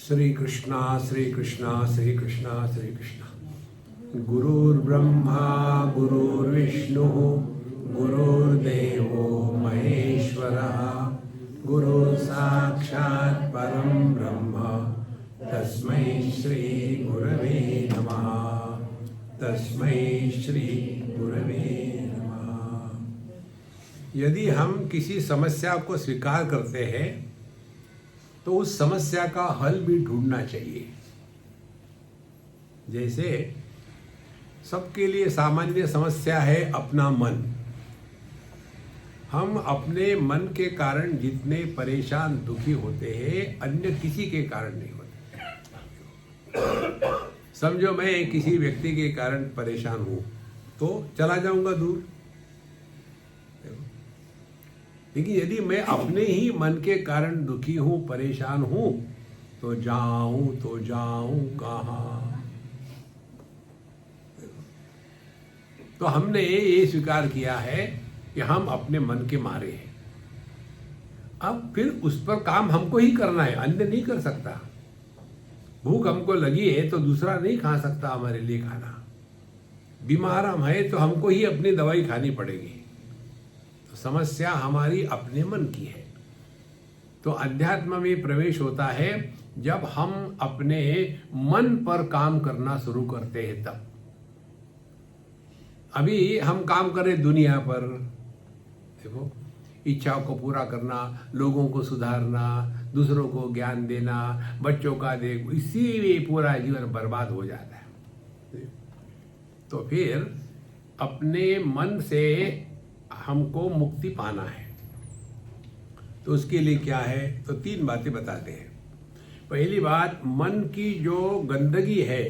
श्री कृष्णा श्री कृष्णा श्री कृष्णा श्री कृष्णा। गुरुर्ब्रह्मा गुरुर्विष्णु गुरुर्देवो महेश्वरः गुरु साक्षात् परं ब्रह्म तस्मै श्री गुरवे नमः। तस्मै श्री गुरवे नमः। यदि हम किसी समस्या को स्वीकार करते हैं तो उस समस्या का हल भी ढूंढना चाहिए। जैसे सबके लिए सामान्य समस्या है अपना मन। हम अपने मन के कारण जितने परेशान दुखी होते हैं अन्य किसी के कारण नहीं होते। समझो मैं किसी व्यक्ति के कारण परेशान हूं तो चला जाऊंगा दूर, लेकिन यदि मैं अपने ही मन के कारण दुखी हूं परेशान हूं तो जाऊं कहां। तो हमने ये स्वीकार किया है कि हम अपने मन के मारे हैं। अब फिर उस पर काम हमको ही करना है, अन्य नहीं कर सकता। भूख हमको लगी है तो दूसरा नहीं खा सकता हमारे लिए खाना। बीमार हम है तो हमको ही अपनी दवाई खानी पड़ेगी। तो समस्या हमारी अपने मन की है। तो अध्यात्म में प्रवेश होता है जब हम अपने मन पर काम करना शुरू करते हैं तब। अभी हम काम करें दुनिया पर, देखो इच्छाओं को पूरा करना, लोगों को सुधारना, दूसरों को ज्ञान देना, बच्चों का देख, इसी में पूरा जीवन बर्बाद हो जाता है। तो फिर अपने मन से हमको मुक्ति पाना है तो उसके लिए क्या है, तो 3 बातें बताते हैं। पहली बात, मन की जो गंदगी है,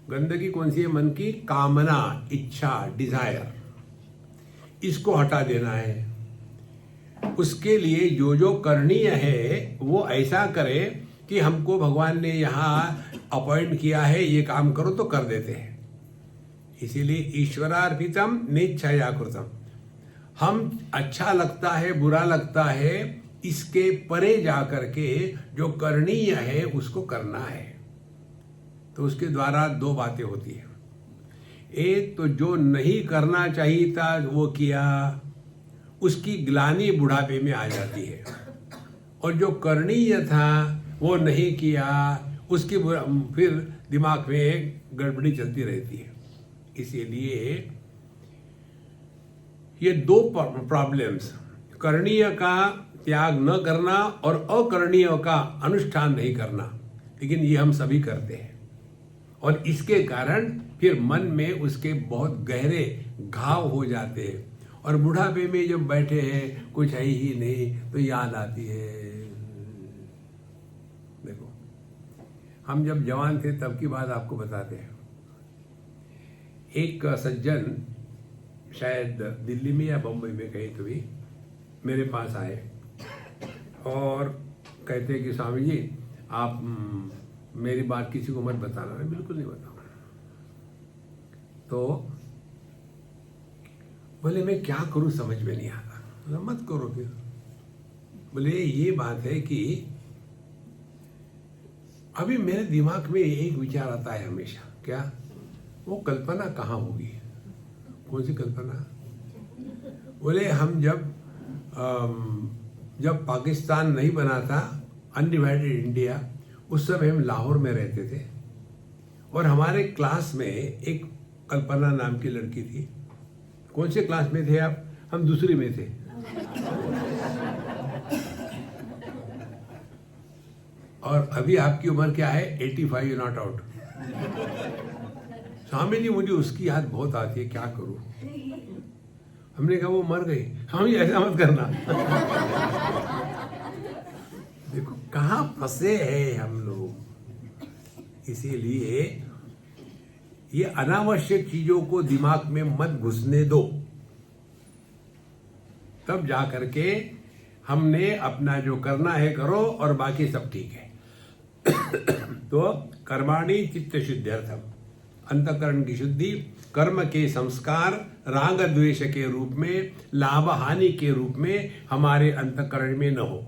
गंदगी कौन सी है? मन की कामना, इच्छा, डिजायर, इसको हटा देना है। उसके लिए जो जो करणीय है वो ऐसा करे कि हमको भगवान ने यहाँ अपॉइंट किया है, ये काम करो तो कर देते हैं। इसीलिए ईश्वरार्पितम नेच्छया कृतम। हम अच्छा लगता है बुरा लगता है इसके परे जाकर के जो करणीय है उसको करना है। तो उसके द्वारा 2 बातें होती है। एक तो जो नहीं करना चाहिए था वो किया, उसकी ग्लानि बुढ़ापे में आ जाती है। और जो करणीय था वो नहीं किया, उसकी फिर दिमाग में गड़बड़ी चलती रहती है। इसीलिए ये 2 प्रॉब्लम्स, करणीय का त्याग न करना और अकरणीय का अनुष्ठान नहीं करना, लेकिन ये हम सभी करते हैं। और इसके कारण फिर मन में उसके बहुत गहरे घाव हो जाते हैं। और बुढ़ापे में जब बैठे हैं कुछ है ही नहीं तो याद आती है। देखो हम जब जवान थे तब की बात आपको बताते हैं। एक सज्जन शायद दिल्ली में या बम्बई में कहीं तो भी मेरे पास आए और कहते हैं कि स्वामी जी आप मेरी बात किसी को मत बताना। मैं बिल्कुल नहीं बताऊंगा। तो बोले मैं क्या करूं समझ में नहीं आता। बोला मत करो फिर। बोले ये बात है कि अभी मेरे दिमाग में एक विचार आता है हमेशा, क्या? वो कल्पना कहाँ होगी? कौन सी कल्पना? बोले हम जब पाकिस्तान नहीं बना था, अनडिवाइडेड इंडिया, उस समय हम लाहौर में रहते थे और हमारे क्लास में एक कल्पना नाम की लड़की थी। कौन से क्लास में थे आप? हम दूसरी में थे। और अभी आपकी उम्र क्या है? 85, you not out. Swami ji मुझे उसकी याद बहुत आती है, क्या करूं? हमने कहा वो मर गई। स्वामी ऐसा मत करना। देखो कहाँ फंसे हैं हम लोग। इसीलिए ये अनावश्यक चीजों को दिमाग में मत घुसने दो, तब जा करके हमने अपना जो करना है करो और बाकी सब ठीक है। तो कर्माणि चित्त शुद्ध्यर्थम, अंतःकरण की शुद्धि, कर्म के संस्कार राग द्वेष के रूप में, लाभ हानि के रूप में हमारे अंतःकरण में न हो।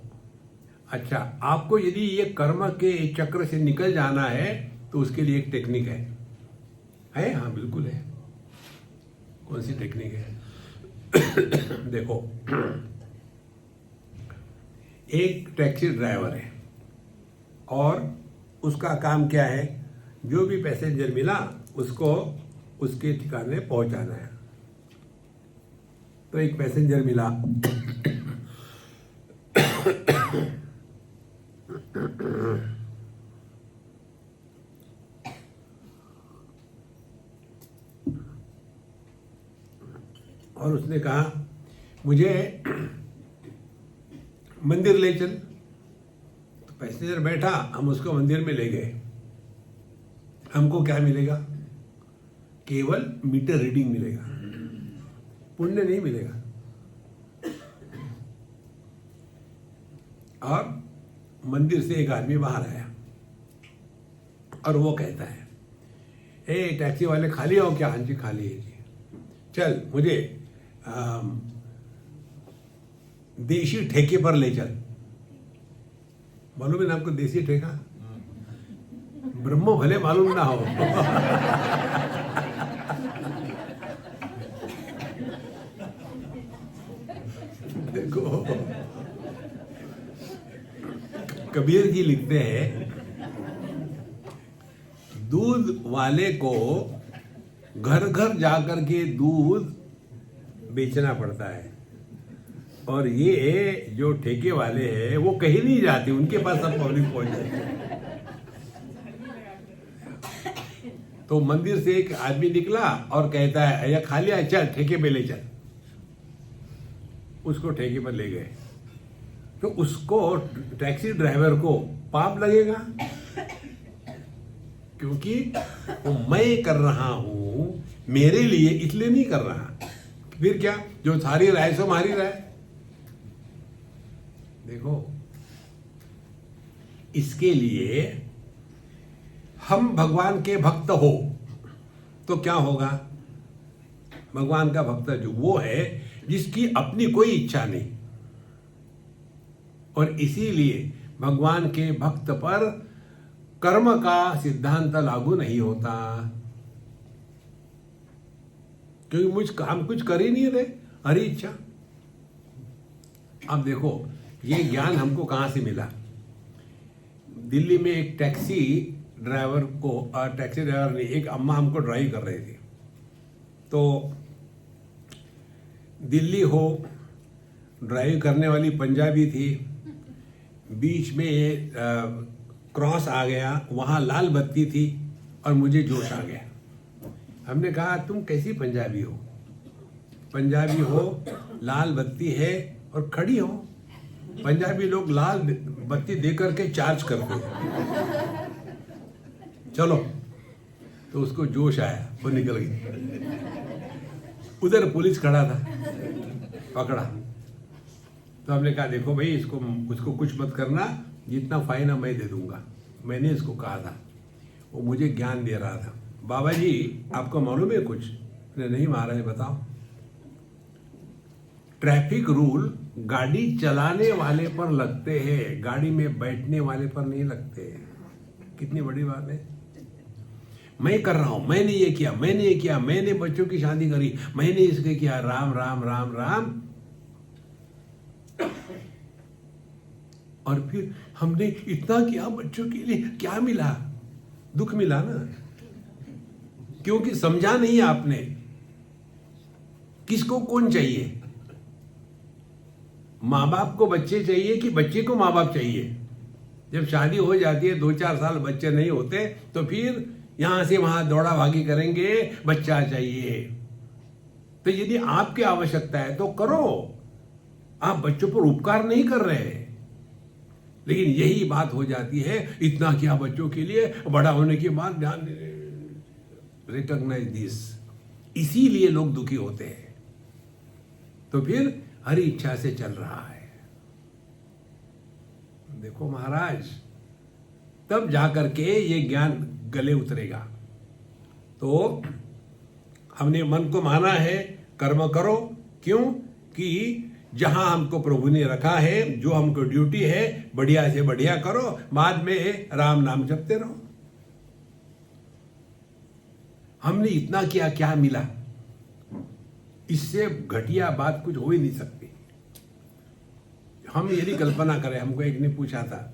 अच्छा, आपको यदि ये कर्म के चक्र से निकल जाना है तो उसके लिए एक टेक्निक है? हाँ बिल्कुल है। कौन सी टेक्निक है? देखो, एक टैक्सी ड्राइवर है और उसका काम क्या है? जो भी पैसेंजर मिला उसको उसके ठिकाने पहुंचाना है। तो एक पैसेंजर मिला और उसने कहा मुझे मंदिर ले चल। तो पैसेंजर बैठा, हम उसको मंदिर में ले गए। हमको क्या मिलेगा? केवल मीटर रीडिंग मिलेगा, पुण्य नहीं मिलेगा। और मंदिर से एक आदमी बाहर आया और वो कहता है, ए टैक्सी वाले खाली हो क्या? हाँ जी खाली है जी। चल मुझे देशी ठेके पर ले चल। मालूम है ना आपको देसी ठेका? ब्रह्मो भले मालूम ना हो। देखो, कबीर जी लिखते हैं, दूध वाले को घर घर जाकर के दूध बेचना पड़ता है, और ये जो ठेके वाले हैं वो कहीं नहीं जाते, उनके पास सब पब्लिक पहुंच जाती है। तो मंदिर से एक आदमी निकला और कहता है, अया खा लिया, चल ठेके पे ले चल। उसको ठेके पर ले गए तो उसको, टैक्सी ड्राइवर को पाप लगेगा, क्योंकि वो मैं कर रहा हूं मेरे लिए, इसलिए नहीं कर रहा। फिर क्या, जो सारी राय सो मारी राय। देखो, इसके लिए हम भगवान के भक्त हो तो क्या होगा? भगवान का भक्त जो वो है जिसकी अपनी कोई इच्छा नहीं, और इसीलिए भगवान के भक्त पर कर्म का सिद्धांत लागू नहीं होता, क्योंकि हम कुछ कर ही नहीं रहे, हरी इच्छा। अब देखो, ये ज्ञान हमको कहां से मिला? दिल्ली में एक टैक्सी ड्राइवर ने, एक अम्मा हमको ड्राइव कर रहे थे। तो दिल्ली हो, ड्राइव करने वाली पंजाबी थी, बीच में क्रॉस आ गया, वहाँ लाल बत्ती थी और मुझे जोश आ गया। हमने कहा, तुम कैसी पंजाबी हो? पंजाबी हो, लाल बत्ती है और खड़ी हो। पंजाबी लोग लाल बत्ती दे करके चार्ज करते हैं। चलो, तो उसको जोश आया, वो निकल गई। उधर पुलिस खड़ा था, पकड़ा। तो हमने कहा, देखो भाई, उसको कुछ मत करना, जितना फाइन है मैं दे दूंगा। मैंने इसको कहा था, वो मुझे ज्ञान दे रहा था। बाबा जी, आपको मालूम है कुछ? नहीं महाराज, बताओ। ट्रैफिक रूल गाड़ी चलाने वाले पर लगते हैं, गाड़ी में बैठने वाले पर नहीं लगते। कितनी बड़ी बात है। मैं कर रहा हूं, मैंने ये किया, मैंने ये किया, मैंने बच्चों की शादी करी, मैंने इसके किया, राम राम राम राम। और फिर हमने इतना किया बच्चों के लिए, क्या मिला? दुख मिला ना, क्योंकि समझा नहीं आपने किसको कौन चाहिए। माँ बाप को बच्चे चाहिए कि बच्चे को माँ बाप चाहिए? जब शादी हो जाती है, 2-4 साल बच्चे नहीं होते, तो फिर यहां से वहां दौड़ा भागी करेंगे, बच्चा चाहिए। तो यदि आपकी आवश्यकता है तो करो, आप बच्चों पर उपकार नहीं कर रहे। लेकिन यही बात हो जाती है, इतना किया बच्चों के लिए, बड़ा होने के बाद ध्यान, रिकॉग्नाइज दिस। इसीलिए लोग दुखी होते हैं। तो फिर हरी इच्छा से चल रहा है। देखो महाराज, तब जाकर के ये ज्ञान गले उतरेगा। तो हमने मन को माना है, कर्म करो। क्यों? कि जहां हमको प्रभु ने रखा है, जो हमको ड्यूटी है, बढ़िया से बढ़िया करो, बाद में राम नाम जपते रहो। हमने इतना किया, क्या मिला? इससे घटिया बात कुछ हो ही नहीं सकती। हम यदि कल्पना करें, हमको एक ने पूछा था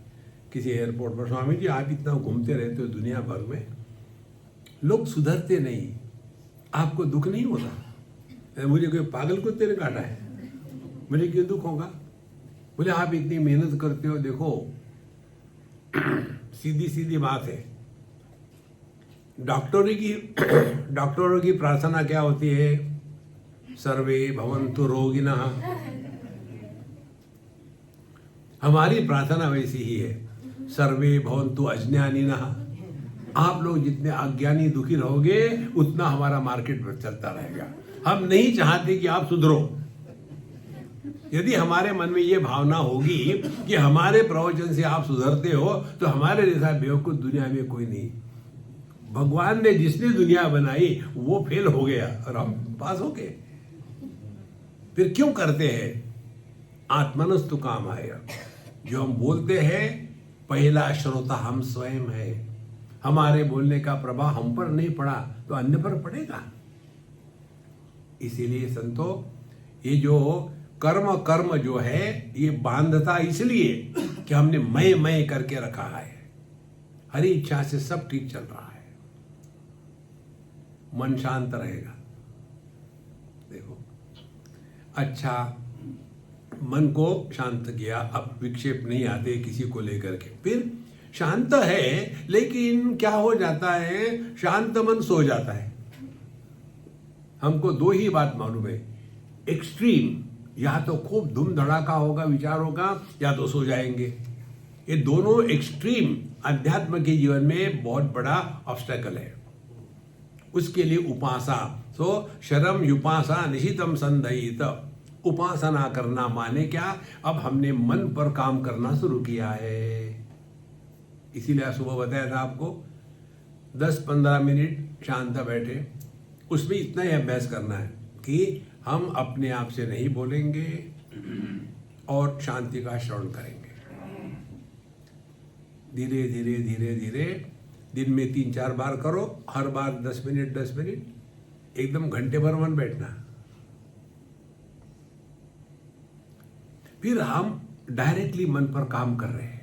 किसी एयरपोर्ट पर, स्वामी जी आप इतना घूमते रहते हो दुनिया भर में, लोग सुधरते नहीं, आपको दुख नहीं होता? मुझे कोई पागल कुत्ते ने काटा है, मुझे क्यों दुख होगा? बोले आप इतनी मेहनत करते हो, देखो सीधी सीधी बात है, डॉक्टरों की प्रार्थना क्या होती है? सर्वे भवन्तु रोगिनः। हमारी प्रार्थना वैसी ही है, सर्वे भवन्तु अज्ञानिनः। आप लोग जितने अज्ञानी दुखी रहोगे उतना हमारा मार्केट पर चलता रहेगा। हम नहीं चाहते कि आप सुधरो। यदि हमारे मन में ये भावना होगी कि हमारे प्रवचन से आप सुधरते हो, तो हमारे जैसा बेवकूफ दुनिया में कोई नहीं। भगवान ने जिसने दुनिया बनाई वो फेल हो गया और हम पास हो गए। फिर क्यों करते हैं? आत्मनस्तु काम आएगा। जो हम बोलते हैं, पहला श्रोता हम स्वयं है। हमारे बोलने का प्रभाव हम पर नहीं पड़ा तो अन्य पर पड़ेगा। इसीलिए संतो, ये जो कर्म जो है, ये बांधता इसलिए कि हमने मैं करके रखा है। हरी इच्छा से सब ठीक चल रहा है, मन शांत रहेगा। देखो, अच्छा, मन को शांत किया, अब विक्षेप नहीं आते किसी को लेकर के, फिर शांत है, लेकिन क्या हो जाता है? शांत मन सो जाता है। हमको दो ही बात मालूम है, एक्सट्रीम, या तो खूब धूम धड़ाका होगा विचारों का, या तो सो जाएंगे। ये दोनों एक्सट्रीम अध्यात्म के जीवन में बहुत बड़ा ऑब्स्टेकल है। उसके लिए उपासना, सो शरम युपासा निशितम संदयित। उपासना करना माने क्या? अब हमने मन पर काम करना शुरू किया है। इसीलिए सुबह बताया था आपको, 10-15 मिनट शांत बैठे, उसमें इतना ही अभ्यास करना है कि हम अपने आप से नहीं बोलेंगे और शांति का श्रवण करेंगे। धीरे धीरे धीरे धीरे दिन में 3-4 बार करो, हर बार 10 मिनट, एकदम घंटे भर मन बैठना। फिर हम डायरेक्टली मन पर काम कर रहे हैं।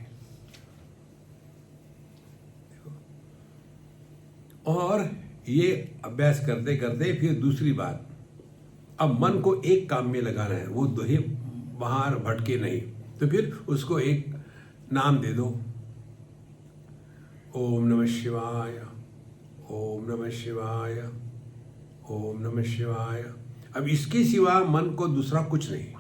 और ये अभ्यास करते करते फिर दूसरी बात, अब मन को एक काम में लगाना है, वो दोहे बाहर भटके नहीं। तो फिर उसको एक नाम दे दो, ओम नमः शिवाय, ओम नमः शिवाय, ओम नमः शिवाय। अब इसके सिवा मन को दूसरा कुछ नहीं।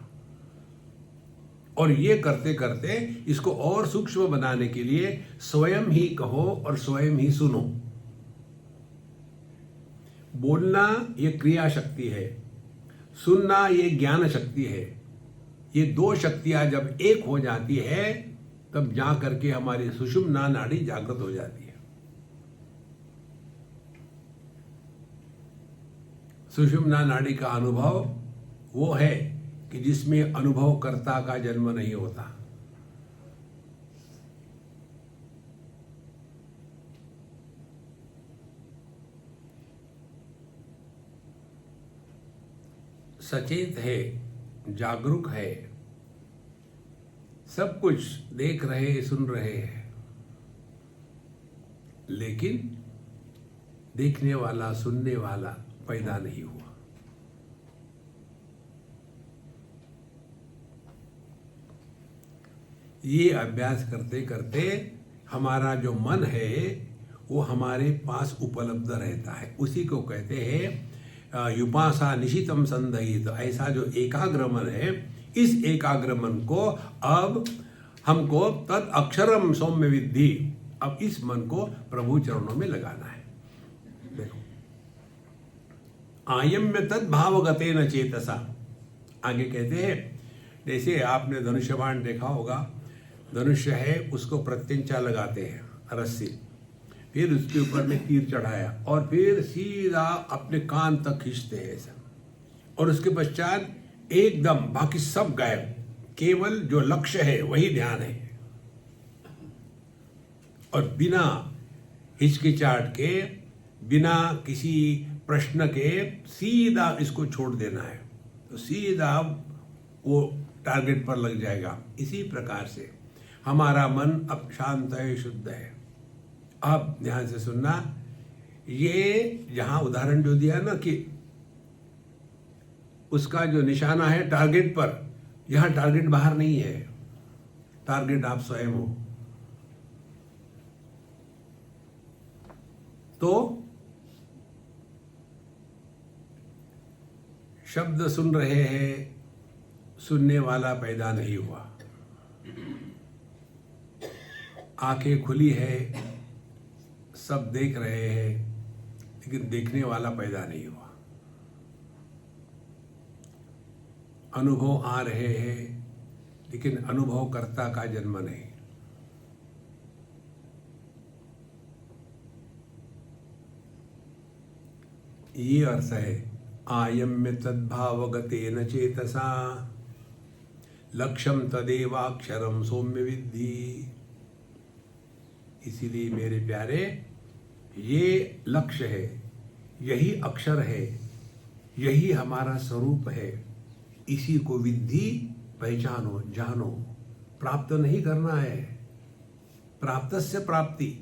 और ये करते करते इसको और सूक्ष्म बनाने के लिए स्वयं ही कहो और स्वयं ही सुनो। बोलना ये क्रिया शक्ति है, सुनना ये ज्ञान शक्ति है। ये दो शक्तियां जब एक हो जाती है, तब जा करके हमारी सुषुम्ना नाड़ी जागृत हो जाती है। सुषुम्ना नाड़ी का अनुभव वो है कि जिसमें अनुभवकर्ता का जन्म नहीं होता। सचेत है, जागरूक है, सब कुछ देख रहे सुन रहे हैं, लेकिन देखने वाला सुनने वाला पैदा नहीं हुआ। ये अभ्यास करते करते हमारा जो मन है वो हमारे पास उपलब्ध रहता है। उसी को कहते हैं युपासा निशितम संदयित। ऐसा जो एकाग्र मन है, इस एकाग्र मन को अब हमको तद अक्षरम सौम्य विद्धि, अब इस मन को प्रभु चरणों में लगाना है। देखो, आयम्य तद भावगतेन चेतसा। आगे कहते हैं, जैसे आपने धनुष्य बाण देखा होगा, धनुष्य है उसको प्रत्यंचा लगाते हैं रस्सी, फिर उसके ऊपर में तीर चढ़ाया और फिर सीधा अपने कान तक खींचते हैं ऐसा, और उसके पश्चात एकदम बाकी सब गायब, केवल जो लक्ष्य है वही ध्यान है। और बिना हिचकिचाहट के, बिना किसी प्रश्न के सीधा इसको छोड़ देना है, तो सीधा वो टारगेट पर लग जाएगा। इसी प्रकार से हमारा मन अब शांत है, शुद्ध है। अब ध्यान से सुनना, ये जहां उदाहरण जो दिया ना कि उसका जो निशाना है टारगेट पर, यहां टारगेट बाहर नहीं है, टारगेट आप स्वयं हो। तो शब्द सुन रहे हैं, सुनने वाला पैदा नहीं हुआ। आंखें खुली है, सब देख रहे हैं, लेकिन देखने वाला पैदा नहीं हुआ। अनुभव आ रहे हैं, लेकिन अनुभवकर्ता का जन्म नहीं। ये अर्थ है आयम्य तद्भावगतेन चेतसा लक्ष्यम तदेवाक्षरम सौम्य विद्धि। इसीलिए मेरे प्यारे, ये लक्ष्य है, यही अक्षर है, यही हमारा स्वरूप है। इसी को विद्धि, पहचानो, जानो। प्राप्त नहीं करना है, प्राप्त से प्राप्ति।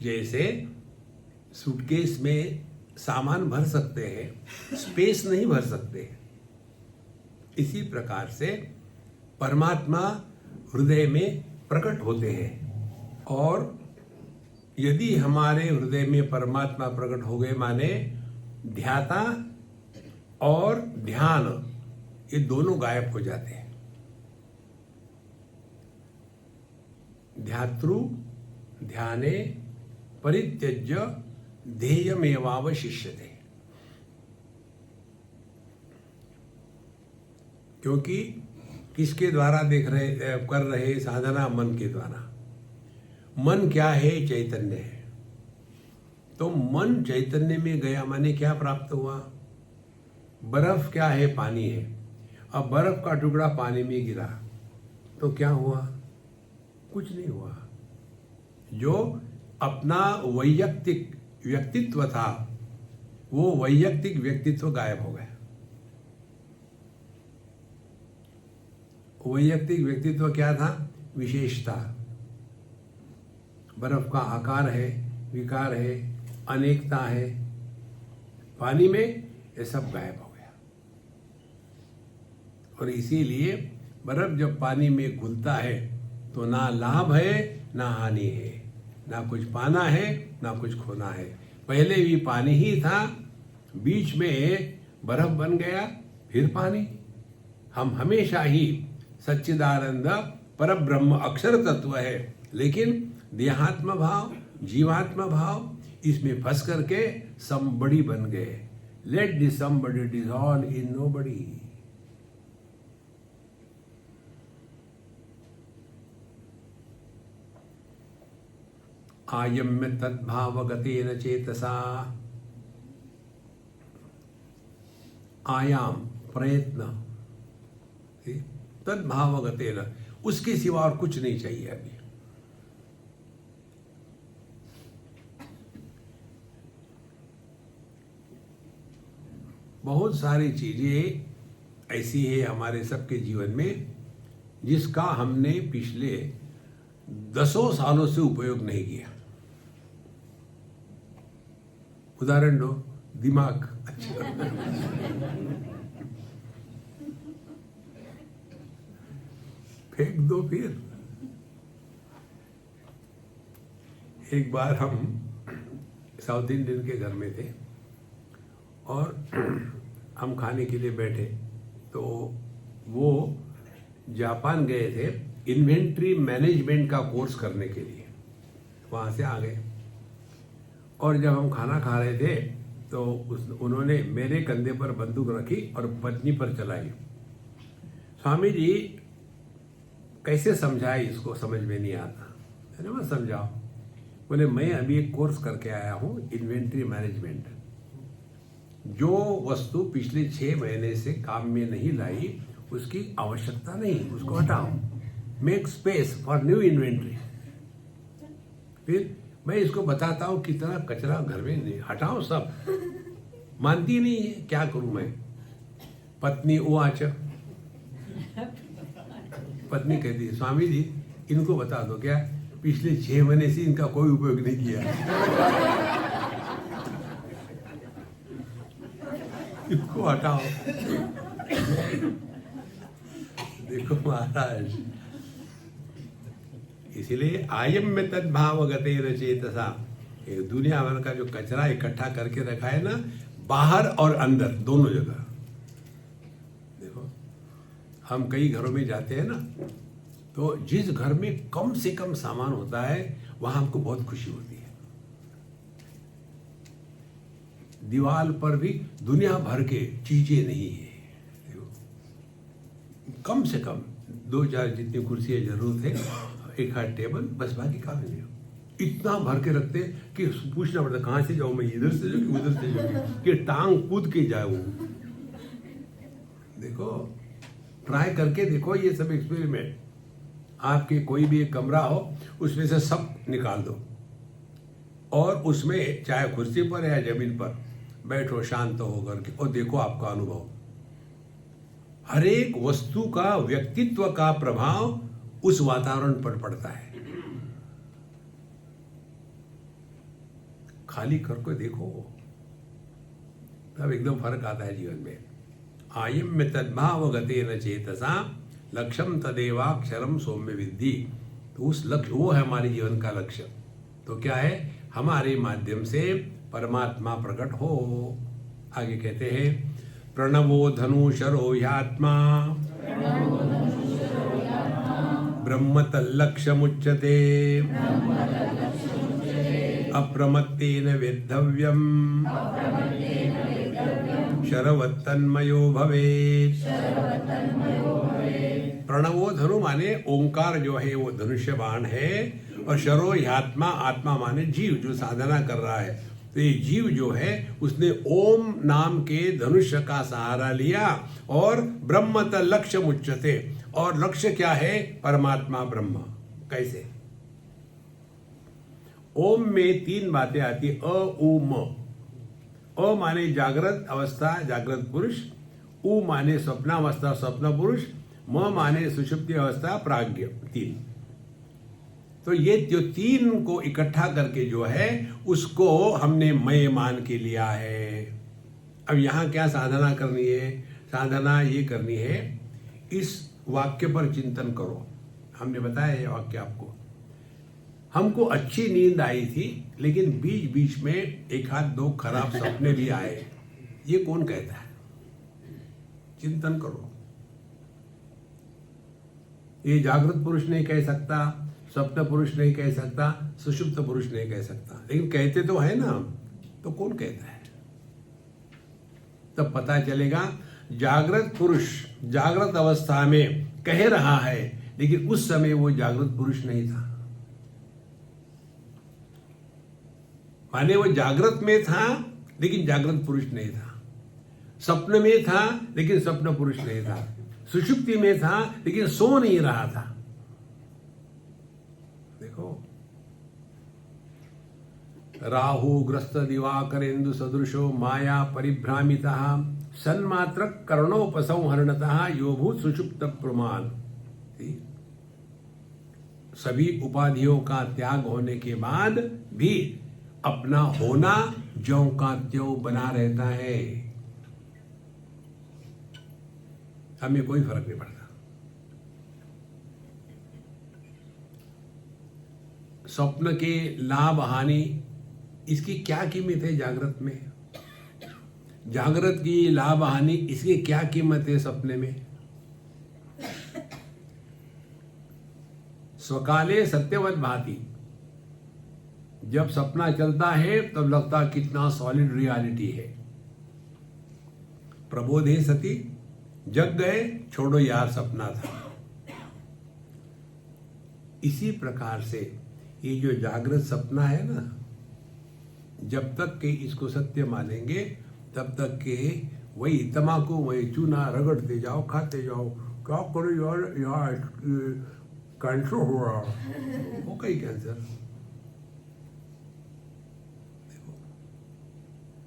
जैसे सूटकेस में सामान भर सकते हैं, स्पेस नहीं भर सकते। इसी प्रकार से परमात्मा हृदय में प्रकट होते हैं। और यदि हमारे हृदय में परमात्मा प्रकट हो गए, माने ध्याता और ध्यान, ये दोनों गायब हो जाते हैं। ध्यातृ ध्याने परित्यज्य ध्येयमेवावशिष्यते। क्योंकि किसके द्वारा कर रहे साधना? मन के द्वारा। मन क्या है? चैतन्य है। तो मन चैतन्य में गया, माने क्या प्राप्त हुआ? बर्फ क्या है? पानी है। अब बर्फ का टुकड़ा पानी में गिरा तो क्या हुआ? कुछ नहीं हुआ। जो अपना वैयक्तिक व्यक्तित्व था, वो वैयक्तिक व्यक्तित्व गायब हो गया। वैयक्तिक व्यक्तित्व क्या था? विशेषता। बर्फ का आकार है, विकार है, अनेकता है। पानी में ये सब गायब हो गया। और इसीलिए बर्फ जब पानी में घुलता है तो ना लाभ है ना हानि है, ना कुछ पाना है ना कुछ खोना है। पहले भी पानी ही था, बीच में बर्फ बन गया, फिर पानी। हम हमेशा ही सच्चिदानंद परब्रह्म अक्षर तत्व है, लेकिन देहात्म भाव, जीवात्म भाव, इसमें फंस करके समबड़ी बन गए। Let this somebody dissolve in nobody. आयम्य तद्भावगतेन चेतसा। आयाम प्रयत्न, तद्भावगतेन, उसके सिवा और कुछ नहीं चाहिए अभी। बहुत सारी चीजें ऐसी है हमारे सबके जीवन में जिसका हमने पिछले 10 सालों से उपयोग नहीं किया। उदाहरण दो, दिमाग। अच्छा, फेंक दो। फिर एक बार हम साउथ इंडियन के घर में थे और हम खाने के लिए बैठे, तो वो जापान गए थे इन्वेंट्री मैनेजमेंट का कोर्स करने के लिए। वहाँ से आ गए और जब हम खाना खा रहे थे तो उन्होंने मेरे कंधे पर बंदूक रखी और पत्नी पर चलाई। स्वामी जी कैसे समझाए, इसको समझ में नहीं आता। मैंने मत समझाओ। बोले मैं अभी एक कोर्स करके आया हूँ इन्वेंट्री मैनेजमेंट। जो वस्तु पिछले 6 महीने से काम में नहीं लाई उसकी आवश्यकता नहीं, उसको हटाओ। Make space for new inventory. फिर मैं इसको बताता हूँ कितना कचरा घर में नहीं, हटाओ सब। मानती नहीं है, क्या करूं मैं। पत्नी उवाच, पत्नी कहती है स्वामी जी इनको बता दो क्या पिछले 6 महीने से इनका कोई उपयोग नहीं किया। इनको हटाओ। देखो महाराज, इसीलिए आयम में तद्भाव गते न चेतसा, दुनिया भर का जो कचरा इकट्ठा करके रखा है ना, बाहर और अंदर दोनों जगह। देखो हम कई घरों में जाते हैं ना, तो जिस घर में कम से कम सामान होता है वहां हमको बहुत खुशी होती है। दीवार पर भी दुनिया भर के चीजें नहीं है, कम से कम 2-4 जितनी कुर्सी जरूरत है, एक हाथ टेबल, बस बाकी काम नहीं। इतना भर के रखते कि पूछना पड़ता कहां से जाऊं मैं, इधर से जाऊं कि उधर से जाऊं, कि टांग कूद के जाऊं। देखो ट्राई करके देखो ये सब एक्सपेरिमेंट। आपके कोई भी एक कमरा हो उसमें से सब निकाल दो और उसमें चाहे कुर्सी पर या जमीन पर बैठो शांत होकर के और देखो आपका अनुभव। हर एक वस्तु का व्यक्तित्व का प्रभाव उस वातावरण पर पड़ता है। खाली करके देखो तब एकदम फर्क आता है जीवन में। आयम में तद्भाव गते न चेतसा लक्ष्यम तदेवाक्षरम सौम्य विद्धि। तो उस लक्ष्य, वो है हमारे जीवन का लक्ष्य। तो क्या है, हमारे माध्यम से परमात्मा प्रकट हो। आगे कहते हैं प्रणवो धनुषरो ह्यात्मा ब्रह्म तल्लक्ष्यमुच्यते अप्रमत्तेन वेद्धव्यम् शरवत्तन्मयो भवेत्। प्रणवो धनु माने ओंकार जो है वो धनुष्य बाण है, और शरो आत्मा, आत्मा माने जीव जो साधना कर रहा है। तो ये जीव जो है उसने ओम नाम के धनुष्य का सहारा लिया और ब्रह्म तल्लक्ष्य मुच्यते। और लक्ष्य क्या है, परमात्मा ब्रह्म। कैसे? ओम में 3 बातें आती है, अ उ म। अ माने जागृत अवस्था जागृत पुरुष, उ माने स्वप्नावस्था स्वप्न पुरुष, म माने सुषुप्ति अवस्था प्राज्ञ। 3। तो ये जो 3 को इकट्ठा करके जो है उसको हमने मैं मान के लिया है। अब यहां क्या साधना करनी है? साधना ये करनी है, इस वाक्य पर चिंतन करो। हमने बताया ये वाक्य आपको। हमको अच्छी नींद आई थी, लेकिन बीच बीच में 1-2 खराब सपने भी आए। ये कौन कहता है? चिंतन करो। ये जागृत पुरुष नहीं कह सकता, स्वप्न पुरुष नहीं कह सकता, सुषुप्त पुरुष नहीं कह सकता, लेकिन कहते तो है ना। तो कौन कहता है? तब पता चलेगा जागृत पुरुष जागृत अवस्था में कह रहा है, लेकिन उस समय वो जागृत पुरुष नहीं था। माने वो जागृत में था लेकिन जागृत पुरुष नहीं था, स्वप्न में था लेकिन स्वप्न पुरुष नहीं था, सुषुप्ति में था लेकिन सो नहीं रहा था। देखो, राहु ग्रस्त दिवाकरेन्दु सदृशो माया परिभ्रामिता सन्मात्र कर्णोपसंहरणतः योभूत सुषुप्त प्रमाण। सभी उपाधियों का त्याग होने के बाद भी अपना होना ज्यों का त्यों बना रहता है। हमें कोई फर्क नहीं पड़ता। स्वप्न के लाभ हानि, इसकी क्या कीमत है जागृत में? जागृत की लाभ हानि, इसकी क्या कीमत है सपने में? स्वकाले सत्यवत भाति। जब सपना चलता है तब लगता कितना सॉलिड रियलिटी है। प्रबोधे सती, जग गए, छोड़ो यार सपना था। इसी प्रकार से ये जो जागृत सपना है ना, जब तक के इसको सत्य मानेंगे तब तक के वही तम्बाकू वही चूना रगड़ते जाओ, खाते जाओ, क्या करो यार कैंसर हुआ, हो गई कैंसर।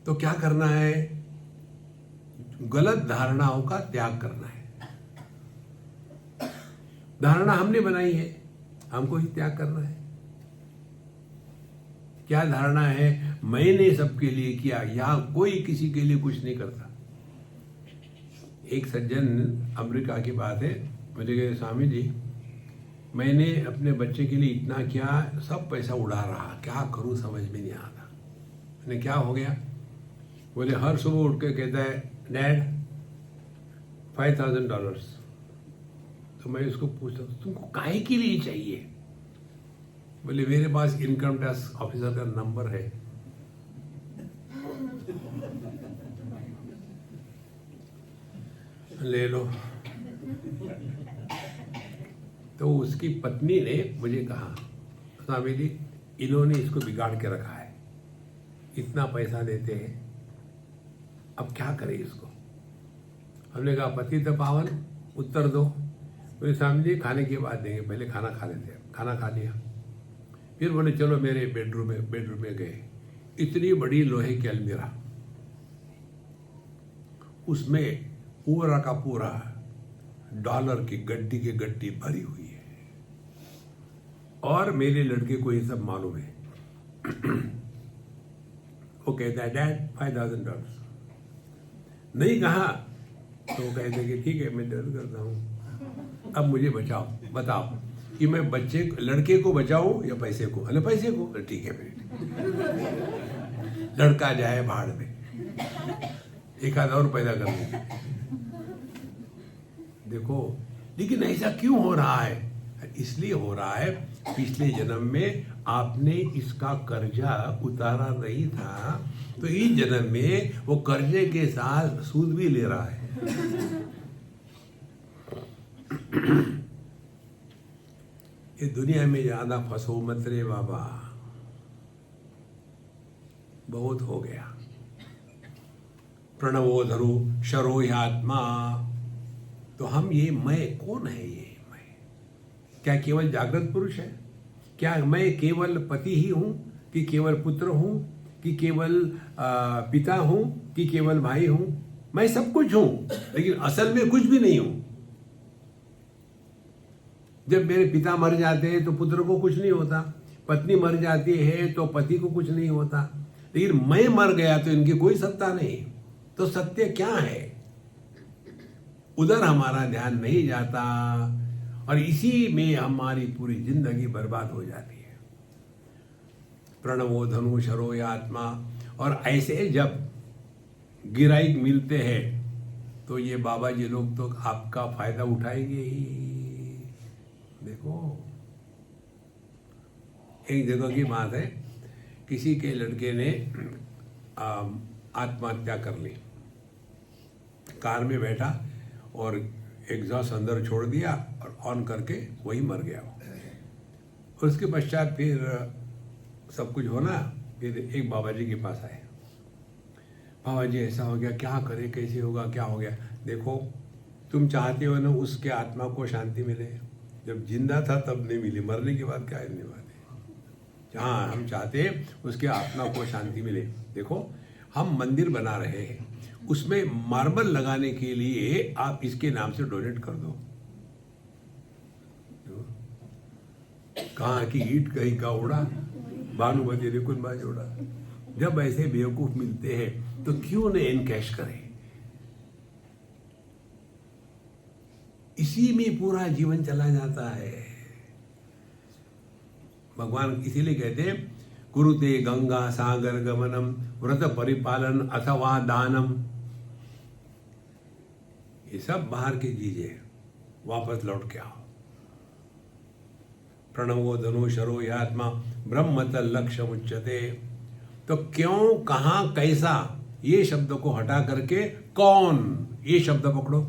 तो क्या करना है? गलत धारणाओं का त्याग करना है। धारणा हमने बनाई है, हमको ही त्याग करना है। क्या धारणा है? मैंने सबके लिए किया, यहां कोई किसी के लिए कुछ नहीं करता। एक सज्जन, अमेरिका की बात है, मुझे कहे स्वामी जी मैंने अपने बच्चे के लिए इतना किया, सब पैसा उड़ा रहा, क्या करूं समझ में नहीं आता। मैंने क्या हो गया? बोले हर सुबह उठ के कहता है डैड $5,000। तो मैं उसको पूछता हूँ तुमको काहे के लिए चाहिए? बोले मेरे पास इनकम टैक्स ऑफिसर का नंबर है। ले लो। तो उसकी पत्नी ने मुझे कहा स्वामी जी इन्होंने इसको बिगाड़ के रखा है, इतना पैसा देते हैं, अब क्या करें इसको? हमने कहा पति तो पावन, उत्तर दो। बोले स्वामी जी खाने के बाद देंगे, पहले खाना खा लेते हैं। खाना खा लिया, फिर बोले चलो मेरे बेडरूम में गए। इतनी बड़ी लोहे की अलमीरा, उसमें पूरा का पूरा डॉलर की गड्डी भरी हुई है, और मेरे लड़के को ये सब मालूम है। वो कहता है डैड $5,000। नहीं कहा तो वो कहते हैं कि ठीक है मैं डर करता हूँ, अब मुझे बचाओ, बताओ कि मैं लड़के को बचाऊं या पैसे को? अरे पैसे को। ठीक है लड़का जाए भाड़ में, एक आध और पैदा कर लेंगे। देखो लेकिन ऐसा क्यों हो रहा है? इसलिए हो रहा है पिछले जन्म में आपने इसका कर्जा उतारा नहीं था, तो इस जन्म में वो कर्जे के साथ सूद भी ले रहा है। ये दुनिया में ज्यादा फंसो मत रे बाबा, बहुत हो गया। प्रणवो धरो शरो आत्मा। तो हम ये मैं कौन है? ये मैं क्या केवल जागृत पुरुष है? क्या मैं केवल पति ही हूं, कि केवल पुत्र हूं, कि केवल पिता हूं, कि केवल भाई हूं? मैं सब कुछ हूं, लेकिन असल में कुछ भी नहीं हूं। जब मेरे पिता मर जाते हैं तो पुत्र को कुछ नहीं होता, पत्नी मर जाती है तो पति को कुछ नहीं होता, लेकिन मैं मर गया तो इनकी कोई सत्ता नहीं। तो सत्य क्या है? उधर हमारा ध्यान नहीं जाता, और इसी में हमारी पूरी जिंदगी बर्बाद हो जाती है। प्रणवो धनु शरो आत्मा। और ऐसे जब गिराइक मिलते हैं तो ये बाबा जी लोग तो आपका फायदा उठाएंगे ही। देखो एक जगह की बात है, किसी के लड़के ने आत्महत्या कर ली। कार में बैठा और एग्जॉस्ट अंदर छोड़ दिया और ऑन करके वही मर गया। और उसके पश्चात फिर सब कुछ होना, फिर एक बाबा जी के पास आए। बाबा जी ऐसा हो गया, क्या करे, कैसे होगा, क्या हो गया? देखो तुम चाहते हो ना उसके आत्मा को शांति मिले, जब जिंदा था तब नहीं मिली, मरने के बाद क्या है नहीं बात है। हाँ हम चाहते हैं उसके आत्मा को शांति मिले। देखो हम मंदिर बना रहे हैं, उसमें मार्बल लगाने के लिए आप इसके नाम से डोनेट कर दो। कहाँ की ईट कहीं का उड़ा, भानुमति ने कुछ बाज उड़ा। जब ऐसे बेवकूफ मिलते हैं तो क्यों न इनकैश करें? इसी में पूरा जीवन चला जाता है। भगवान इसीलिए कहते हैं कुरुते गंगा सागर गमनम व्रत परिपालन अथवा दानम। ये सब बाहर की चीजें, वापस लौट के आओ। प्रणवो धनु शरो आत्मा ब्रह्मत लक्ष्य उच्यते। तो क्यों, कहां, कैसा, ये शब्द को हटा करके कौन, ये शब्द पकड़ो।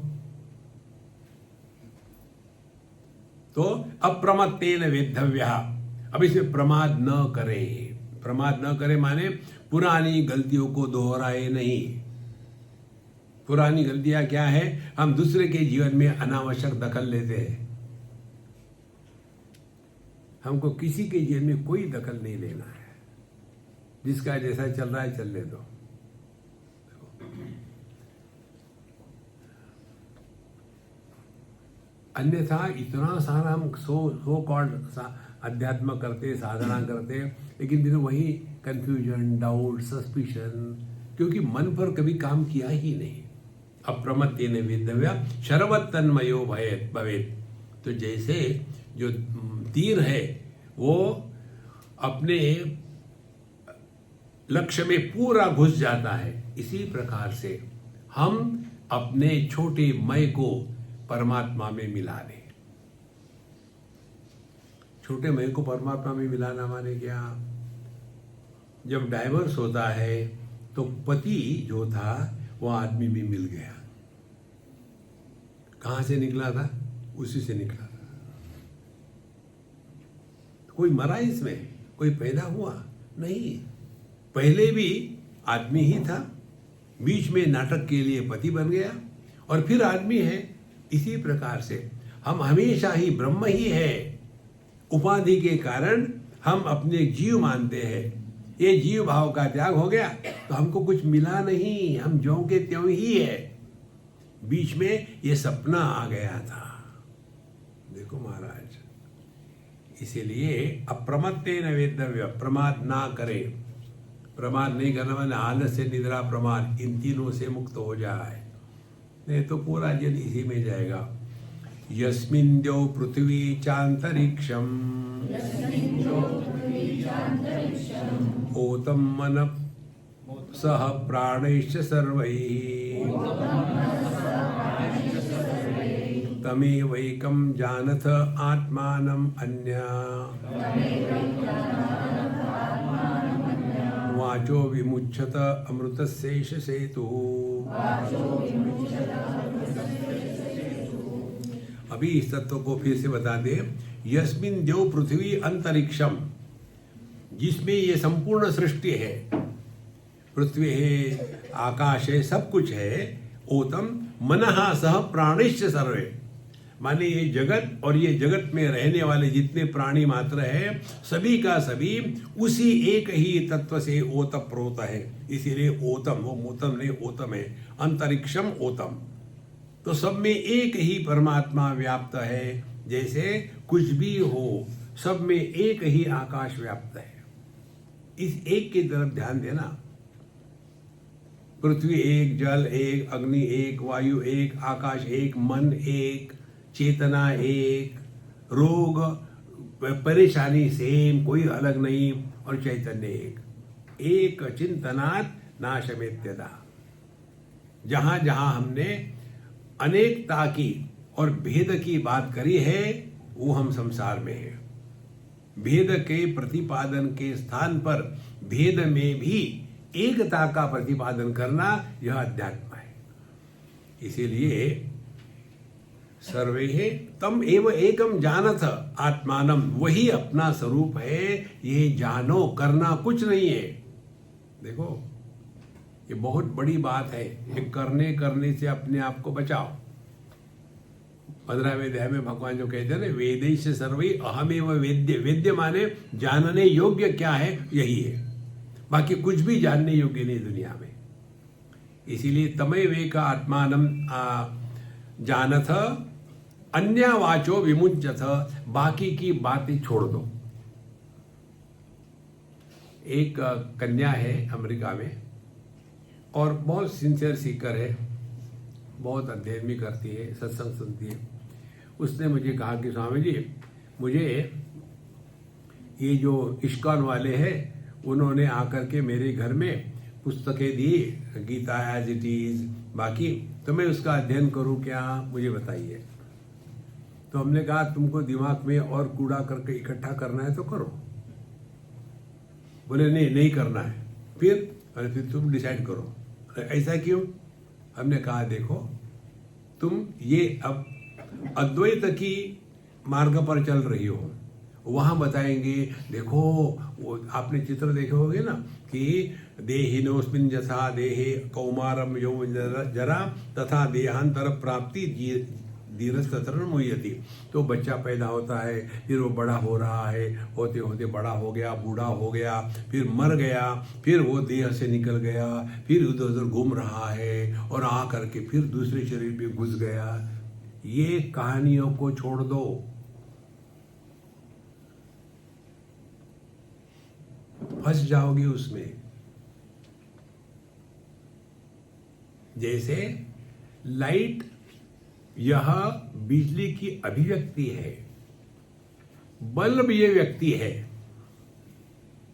तो अप्रमत्तेन वेद्धव्यः, अब इसमें प्रमाद न करे। प्रमाद न करे माने पुरानी गलतियों को दोहराए नहीं। पुरानी गलतियां क्या है? हम दूसरे के जीवन में अनावश्यक दखल लेते हैं। हमको किसी के जीवन में कोई दखल नहीं लेना है। जिसका जैसा चल रहा है चलने दो। अन्यथा इतना सारा हम सो कॉल्ड अध्यात्म करते, साधना करते, लेकिन फिर वही कंफ्यूजन, डाउट, सस्पिशन, क्योंकि मन पर कभी काम किया ही नहीं। अप्रमत्तेन वेद्धव्या शरवत् तन्मयो भवेत्। तो जैसे जो तीर है वो अपने लक्ष्य में पूरा घुस जाता है, इसी प्रकार से हम अपने छोटे मैं को परमात्मा में मिला दें। छोटे मैं को परमात्मा में मिलाना माने क्या? जब डाइवर्स होता है तो पति जो था वो आदमी में मिल गया। कहां से निकला था? उसी से निकला था। कोई मरा इसमें? कोई पैदा हुआ? नहीं। पहले भी आदमी ही था, बीच में नाटक के लिए पति बन गया और फिर आदमी है। इसी प्रकार से हम हमेशा ही ब्रह्म ही है। उपाधि के कारण हम अपने जीव मानते हैं। ये जीव भाव का त्याग हो गया तो हमको कुछ मिला नहीं, हम ज्यों के त्यों ही है। बीच में ये सपना आ गया था। देखो महाराज, इसीलिए अप्रमत्तेन वेद्धव्य, प्रमाद ना करे। प्रमाद नहीं करना मैंने आलस्य, निद्रा, प्रमाद, इन तीनों से मुक्त हो जाए, नहीं तो पूरा जन इसी में जाएगा। यस्मिन् द्यौ पृथ्वी चांतरिक्षम ओतम मन सह प्राणैश्च सर्वैः तमेवैकं जानथ आत्मानम् अन्या वाचो विमुच्यत अमृतस्यैष सेतुः। अभी इस तत्व को फिर से बता दे। यस्मिन् द्यौ पृथ्वी अंतरिक्षम, जिसमें ये संपूर्ण सृष्टि है, पृथ्वी है, आकाश है, सब कुछ है। ओतम मनः सह प्राणिश्च सर्वे, माने ये जगत और ये जगत में रहने वाले जितने प्राणी मात्र है, सभी का सभी उसी एक ही तत्व से ओतप्रोत है। इसीलिए ओतम, वो मोतम नहीं, ओतम है। अंतरिक्षम ओतम, तो सब में एक ही परमात्मा व्याप्त है। जैसे कुछ भी हो, सब में एक ही आकाश व्याप्त है। इस एक की तरफ ध्यान देना। पृथ्वी एक, जल एक, अग्नि एक, वायु एक, आकाश एक, मन एक, चेतना एक, रोग परेशानी सेम, कोई अलग नहीं, और चैतन्य एक चिंतनात् नाशमेत्यदा। जहां जहां हमने अनेकता की और भेद की बात करी है, वो हम संसार में है। भेद के प्रतिपादन के स्थान पर भेद में भी एकता का प्रतिपादन करना, यह अध्यात्म है। इसीलिए सर्वे तम एव एकम जानथ आत्मानम, वही अपना स्वरूप है, ये जानो, करना कुछ नहीं है। देखो, ये बहुत बड़ी बात है। ये करने से अपने आप को बचाओ। 15वें अध्याय में भगवान जो कहते हैं ना, वेदैश्च सर्वै अहमेव वेद्य। वेद्य माने जानने योग्य क्या है, यही है। बाकी कुछ भी जानने योग्य नहीं दुनिया में। इसीलिए तमेवेक आत्मानम जानथ अन्य वाचो विमुच्यथ, बाकी की बातें छोड़ दो। एक कन्या है अमेरिका में और बहुत सिंसियर सीकर है, बहुत अध्ययन भी करती है, सत्संग सुनती है। उसने मुझे कहा कि स्वामी जी, मुझे ये जो इस्कॉन वाले हैं, उन्होंने आकर के मेरे घर में पुस्तकें दी, गीता एज इट इज, बाकी तो मैं उसका अध्ययन करूं क्या, मुझे बताइए। तो हमने कहा तुमको दिमाग में और कूड़ा करके इकट्ठा करना है तो करो। बोले नहीं करना है। फिर तुम डिसाइड करो। ऐसा क्यों? हमने कहा देखो, तुम ये अब अद्वैत की मार्ग पर चल रही हो वहाँ बताएंगे, देखो वो आपने चित्र देखे होंगे ना कि देहिनोस्मिन् यथा देहे कौमारम यौवन जरा तथा देहांतर प्राप्ति धीरस्तत्र मुह्यति। तो बच्चा पैदा होता है, फिर वो बड़ा हो रहा है, होते होते बड़ा हो गया, बूढ़ा हो गया, फिर मर गया, फिर वो देह से निकल गया, फिर इधर उधर घूम रहा है और आ करके फिर दूसरे शरीर पे घुस गया। ये कहानियों को छोड़ दो, फंस जाओगे उसमें। जैसे लाइट यह बिजली की अभिव्यक्ति है, बल्ब ये व्यक्ति है,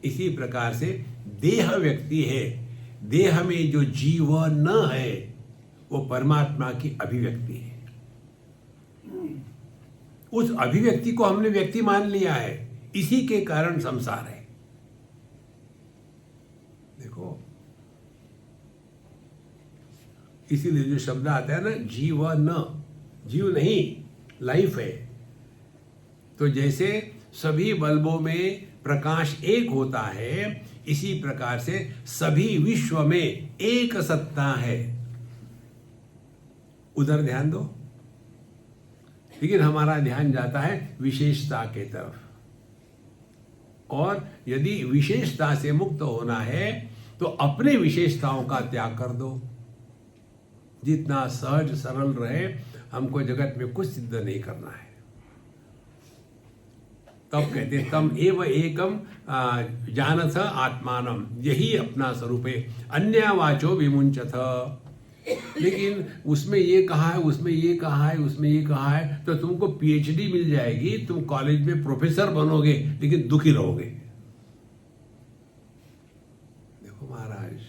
इसी प्रकार से देह व्यक्ति है। देह में जो जीवन है वो परमात्मा की अभिव्यक्ति है। उस अभिव्यक्ति को हमने व्यक्ति मान लिया है, इसी के कारण संसार है। देखो, इसीलिए जो शब्द आता है ना जीवन, जीव नहीं, लाइफ है। तो जैसे सभी बल्बों में प्रकाश एक होता है, इसी प्रकार से सभी विश्व में एक सत्ता है। उधर ध्यान दो, लेकिन हमारा ध्यान जाता है विशेषता के तरफ। और यदि विशेषता से मुक्त होना है तो अपने विशेषताओं का त्याग कर दो। जितना सहज सरल रहे, हमको जगत में कुछ सिद्ध नहीं करना है। तब कहते तम एव एकम जानथ आत्मानम, यही अपना स्वरूप है। अन्य वाचो विमुंचथ, लेकिन उसमें ये कहा है, उसमें ये कहा है, उसमें ये कहा है, तो तुमको पीएचडी मिल जाएगी, तुम कॉलेज में प्रोफेसर बनोगे, लेकिन दुखी रहोगे। देखो महाराज,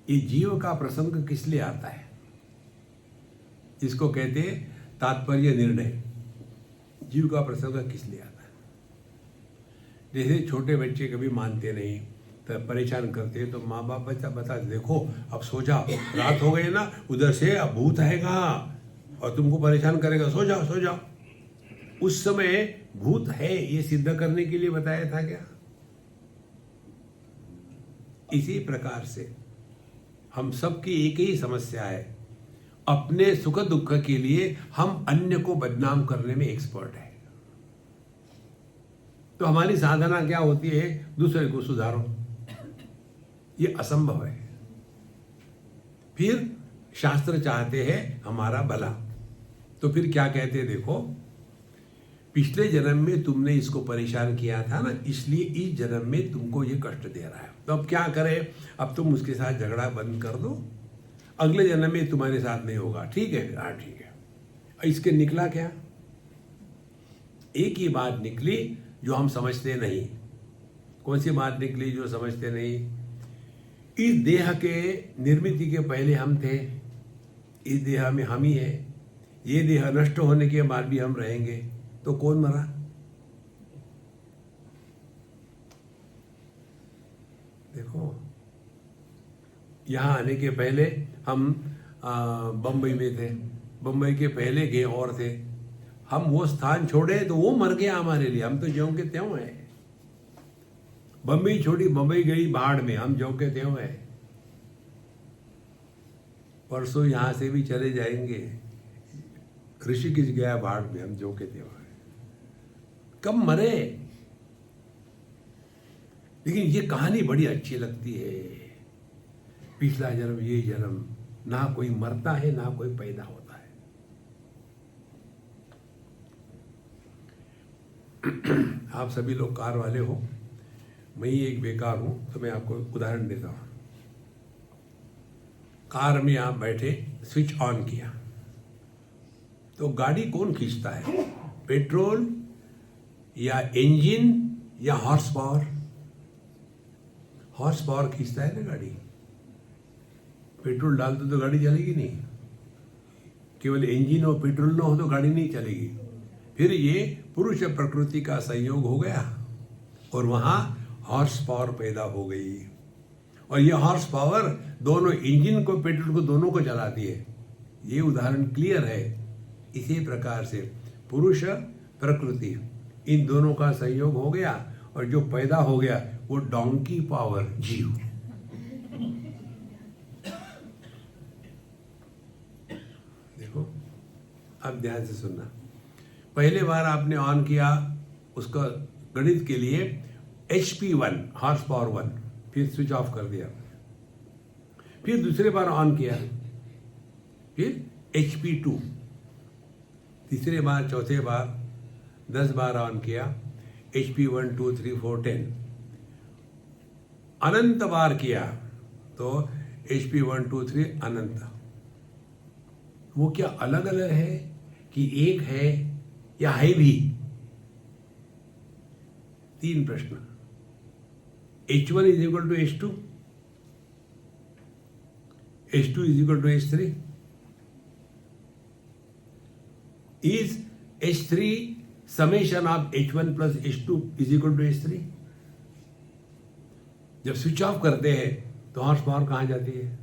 ये जीव का प्रसंग किस लिए आता है? इसको कहते हैं तात्पर्य निर्णय। जीव का प्रसंग किस लिए आता है? जैसे छोटे बच्चे कभी मानते नहीं तो परेशान करते हैं, तो माँ बाप बच्चा बता देखो अब सो जाओ, रात हो गई ना, उधर से अब भूत आएगा और तुमको परेशान करेगा, सो जाओ सो जाओ। उस समय भूत है ये सिद्ध करने के लिए बताया था क्या? इसी प्रकार से हम सबकी एक ही समस्या है, अपने सुख दुख के लिए हम अन्य को बदनाम करने में एक्सपर्ट है। तो हमारी साधना क्या होती है? दूसरे को सुधारो, ये असंभव है। फिर शास्त्र चाहते हैं हमारा भला, तो फिर क्या कहते हैं? देखो, पिछले जन्म में तुमने इसको परेशान किया था ना, इसलिए इस जन्म में तुमको ये कष्ट दे रहा है। तो अब क्या करें? अब तुम उसके साथ झगड़ा बंद कर दो, अगले जन्म में तुम्हारे साथ नहीं होगा। ठीक है, हाँ ठीक है। इसके निकला क्या? एक ही बात निकली जो हम समझते नहीं। कौन सी बात निकली जो समझते नहीं? इस देह के निर्मित के पहले हम थे, इस देह में हम ही है, ये देह नष्ट होने के बाद भी हम रहेंगे, तो कौन मरा? देखो, यहाँ आने के पहले हम बम्बई में थे, बम्बई के पहले गए और थे, हम वो स्थान छोड़े तो वो मर गया हमारे लिए, हम तो ज्यों के त्यों हैं। बम्बई छोड़ी, बम्बई गई बाढ़ में, हम ज्यों के त्यों हैं। परसों यहाँ से भी चले जाएंगे, ऋषिकेश गया बाढ़ में, हम ज्यों के त्यों हैं। कब मरे? लेकिन ये कहानी बड़ी अच्छी लगती है। पिछला जन्म, ये जन्म, ना कोई मरता है ना कोई पैदा होता है। आप सभी लोग कार वाले हो, मैं ही एक बेकार हूं, तो मैं आपको उदाहरण देता हूं। कार में आप बैठे, स्विच ऑन किया, तो गाड़ी कौन खींचता है? पेट्रोल या इंजन या हॉर्स पावर? हॉर्स पावर खींचता है ना गाड़ी। पेट्रोल डाल दो तो गाड़ी चलेगी नहीं, केवल इंजन और पेट्रोल ना हो तो गाड़ी नहीं चलेगी। फिर ये पुरुष प्रकृति का संयोग हो गया और वहां हॉर्स पावर पैदा हो गई, और ये हॉर्स पावर दोनों इंजन को, पेट्रोल को, दोनों को चलाती है। ये उदाहरण क्लियर है। इसी प्रकार से पुरुष प्रकृति, इन दोनों का संयोग हो गया और जो पैदा हो गया वो डोंकी पावर, जीव। देखो, अब ध्यान से सुनना। पहले बार आपने ऑन किया उसका गणित के लिए HP1 हॉर्स पावर 1, फिर स्विच ऑफ कर दिया। फिर दूसरे बार ऑन किया, फिर HP2, तीसरे बार, चौथे बार 10 बार ऑन किया, HP1 2 3 4 10, अनंत बार किया तो HP1 2 3 अनंत। वो क्या अलग अलग है कि एक है या है भी? 3 प्रश्न। H1 is equal to H2, H2 is equal to H3, is H3 summation of H1 plus H2 is equal to H3? जब स्विच ऑफ करते हैं तो हॉर्स पावर कहां जाती है?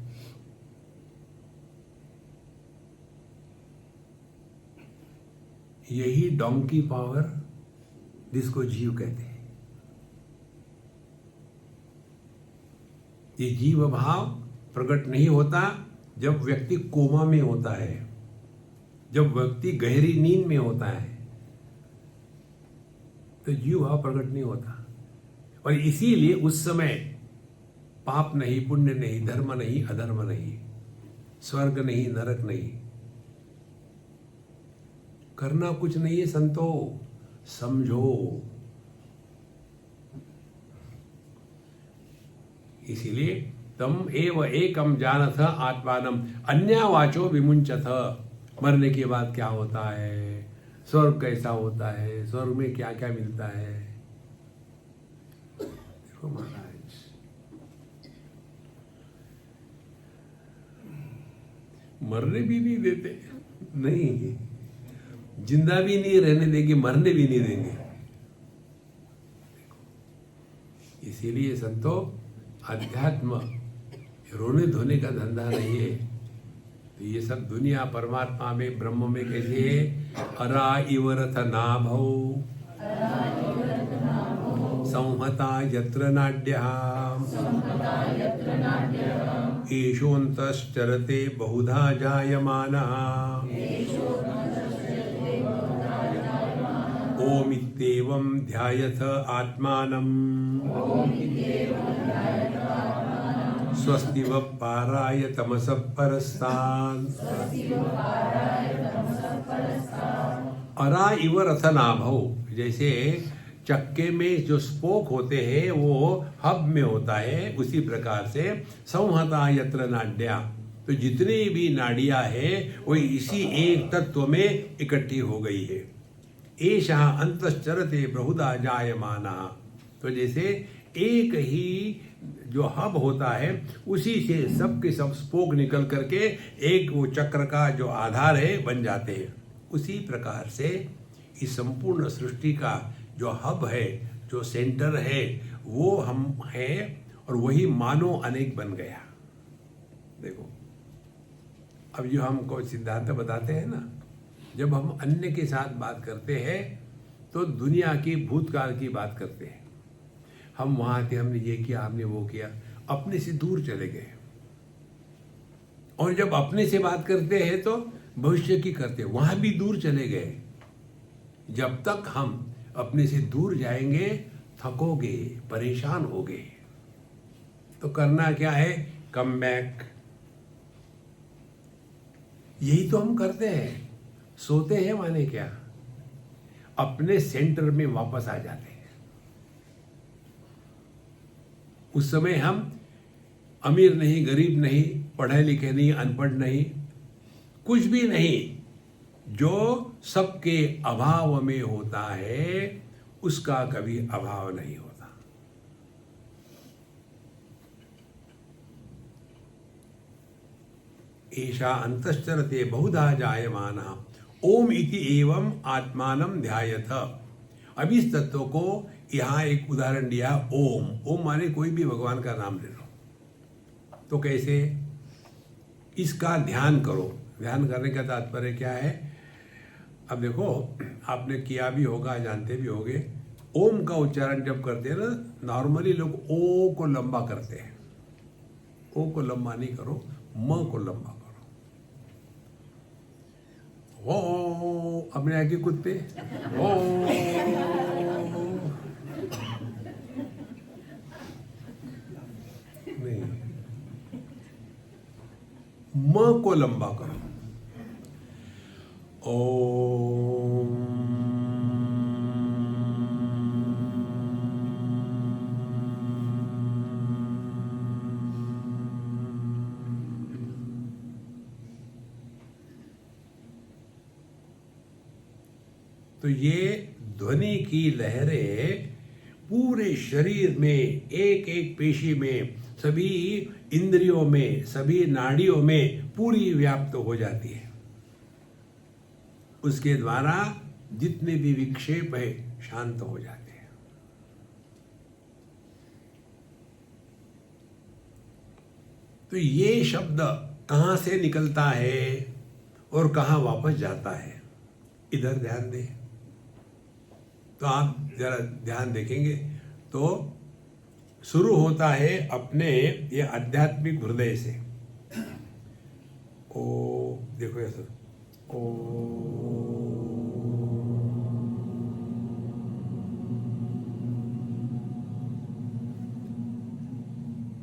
यही डोंकी पावर जिसको जीव कहते हैं। ये जीव भाव प्रकट नहीं होता जब व्यक्ति कोमा में होता है, जब व्यक्ति गहरी नींद में होता है तो जीव भाव प्रकट नहीं होता। और इसीलिए उस समय पाप नहीं, पुण्य नहीं, धर्म नहीं, अधर्म नहीं, स्वर्ग नहीं, नरक नहीं, करना कुछ नहीं है संतो, समझो। इसीलिए तम एव एकम जानथ आत्मानम अन्यावाचो विमुंचथ। मरने के बाद क्या होता है, स्वर्ग कैसा होता है, स्वर्ग में क्या क्या मिलता है। देखो महाराज, मरने भी नहीं देते, नहीं, जिंदा भी नहीं रहने देंगे, मरने भी नहीं देंगे। इसीलिए संतो, अध्यात्म रोने धोने का धंधा नहीं है। तो ये सब दुनिया परमात्मा में, ब्रह्म में कैसे है? अरा इवरथ नाभौ संहता यत्र नाड्यः एषोऽन्तश्चरते बहुधा जायमानः ओमित्येवं ध्यायथ आत्मानं स्वस्तिव पाराय तमसः परस्तात्। अरा इव रथनाभौ, जैसे चक्के में जो स्पोक होते हैं वो हब में होता है, उसी प्रकार से संहता यत्र नाड्या, तो जितनी भी नाड़ियां हैं वो इसी एक तत्व में इकट्ठी हो गई है। एषः अंतश्चरते बहुधा जायमानः, तो जैसे एक ही जो हब होता है उसी से सब के सब स्पोक निकल करके एक वो चक्र का जो आधार है बन जाते हैं। उसी प्रकार से इस संपूर्ण सृष्टि का जो हब है, जो सेंटर है, वो हम हैं और वही मानो अनेक बन गया। देखो, अब जो हमको सिद्धांत बताते हैं ना, जब हम अन्य के साथ बात करते हैं तो दुनिया की भूतकाल की बात करते हैं। हम वहाँ थे, हमने ये किया, हमने वो किया, अपने से दूर चले गए। और जब अपने से बात करते हैं तो भविष्य की करते हैं, वहाँ भी दूर चले गए। जब तक हम अपने से दूर जाएंगे थकोगे, परेशान होगे। तो करना क्या है? Come back. यही तो हम करते हैं। सोते हैं माने क्या? अपने सेंटर में वापस आ जाते हैं। उस समय हम अमीर नहीं, गरीब नहीं, पढ़े लिखे नहीं, अनपढ़ नहीं, कुछ भी नहीं। जो सबके अभाव में होता है उसका कभी अभाव नहीं होता। एषा अंतश्चरते बहुधा जायमानः ओम इति एवं आत्मानं ध्यायथ। अब इस तत्व को यहाँ एक उदाहरण दिया, ओम। ओम माने कोई भी भगवान का नाम ले लो। तो कैसे? इसका ध्यान करो। ध्यान करने का तात्पर्य क्या है? अब देखो, आपने किया भी होगा, जानते भी होगे, ओम का उच्चारण जब करते हैं ना, नॉर्मली लोग ओ को लंबा करते हैं। ओ को लंबा नहीं करो, म को लंबा करो। ओ, अपने आगे कुत्ते, ओ, नहीं, म को लंबा करो। ओम। तो ये ध्वनि की लहरें पूरे शरीर में, एक एक पेशी में, सभी इंद्रियों में, सभी नाड़ियों में पूरी व्याप्त हो जाती है। उसके द्वारा जितने भी विक्षेप है शांत हो जाते हैं। तो ये शब्द कहां से निकलता है और कहां वापस जाता है, इधर ध्यान दें। तो आप जरा ध्यान देखेंगे तो शुरू होता है अपने ये आध्यात्मिक हृदय से। ओ, देखो ऐसा, ओ,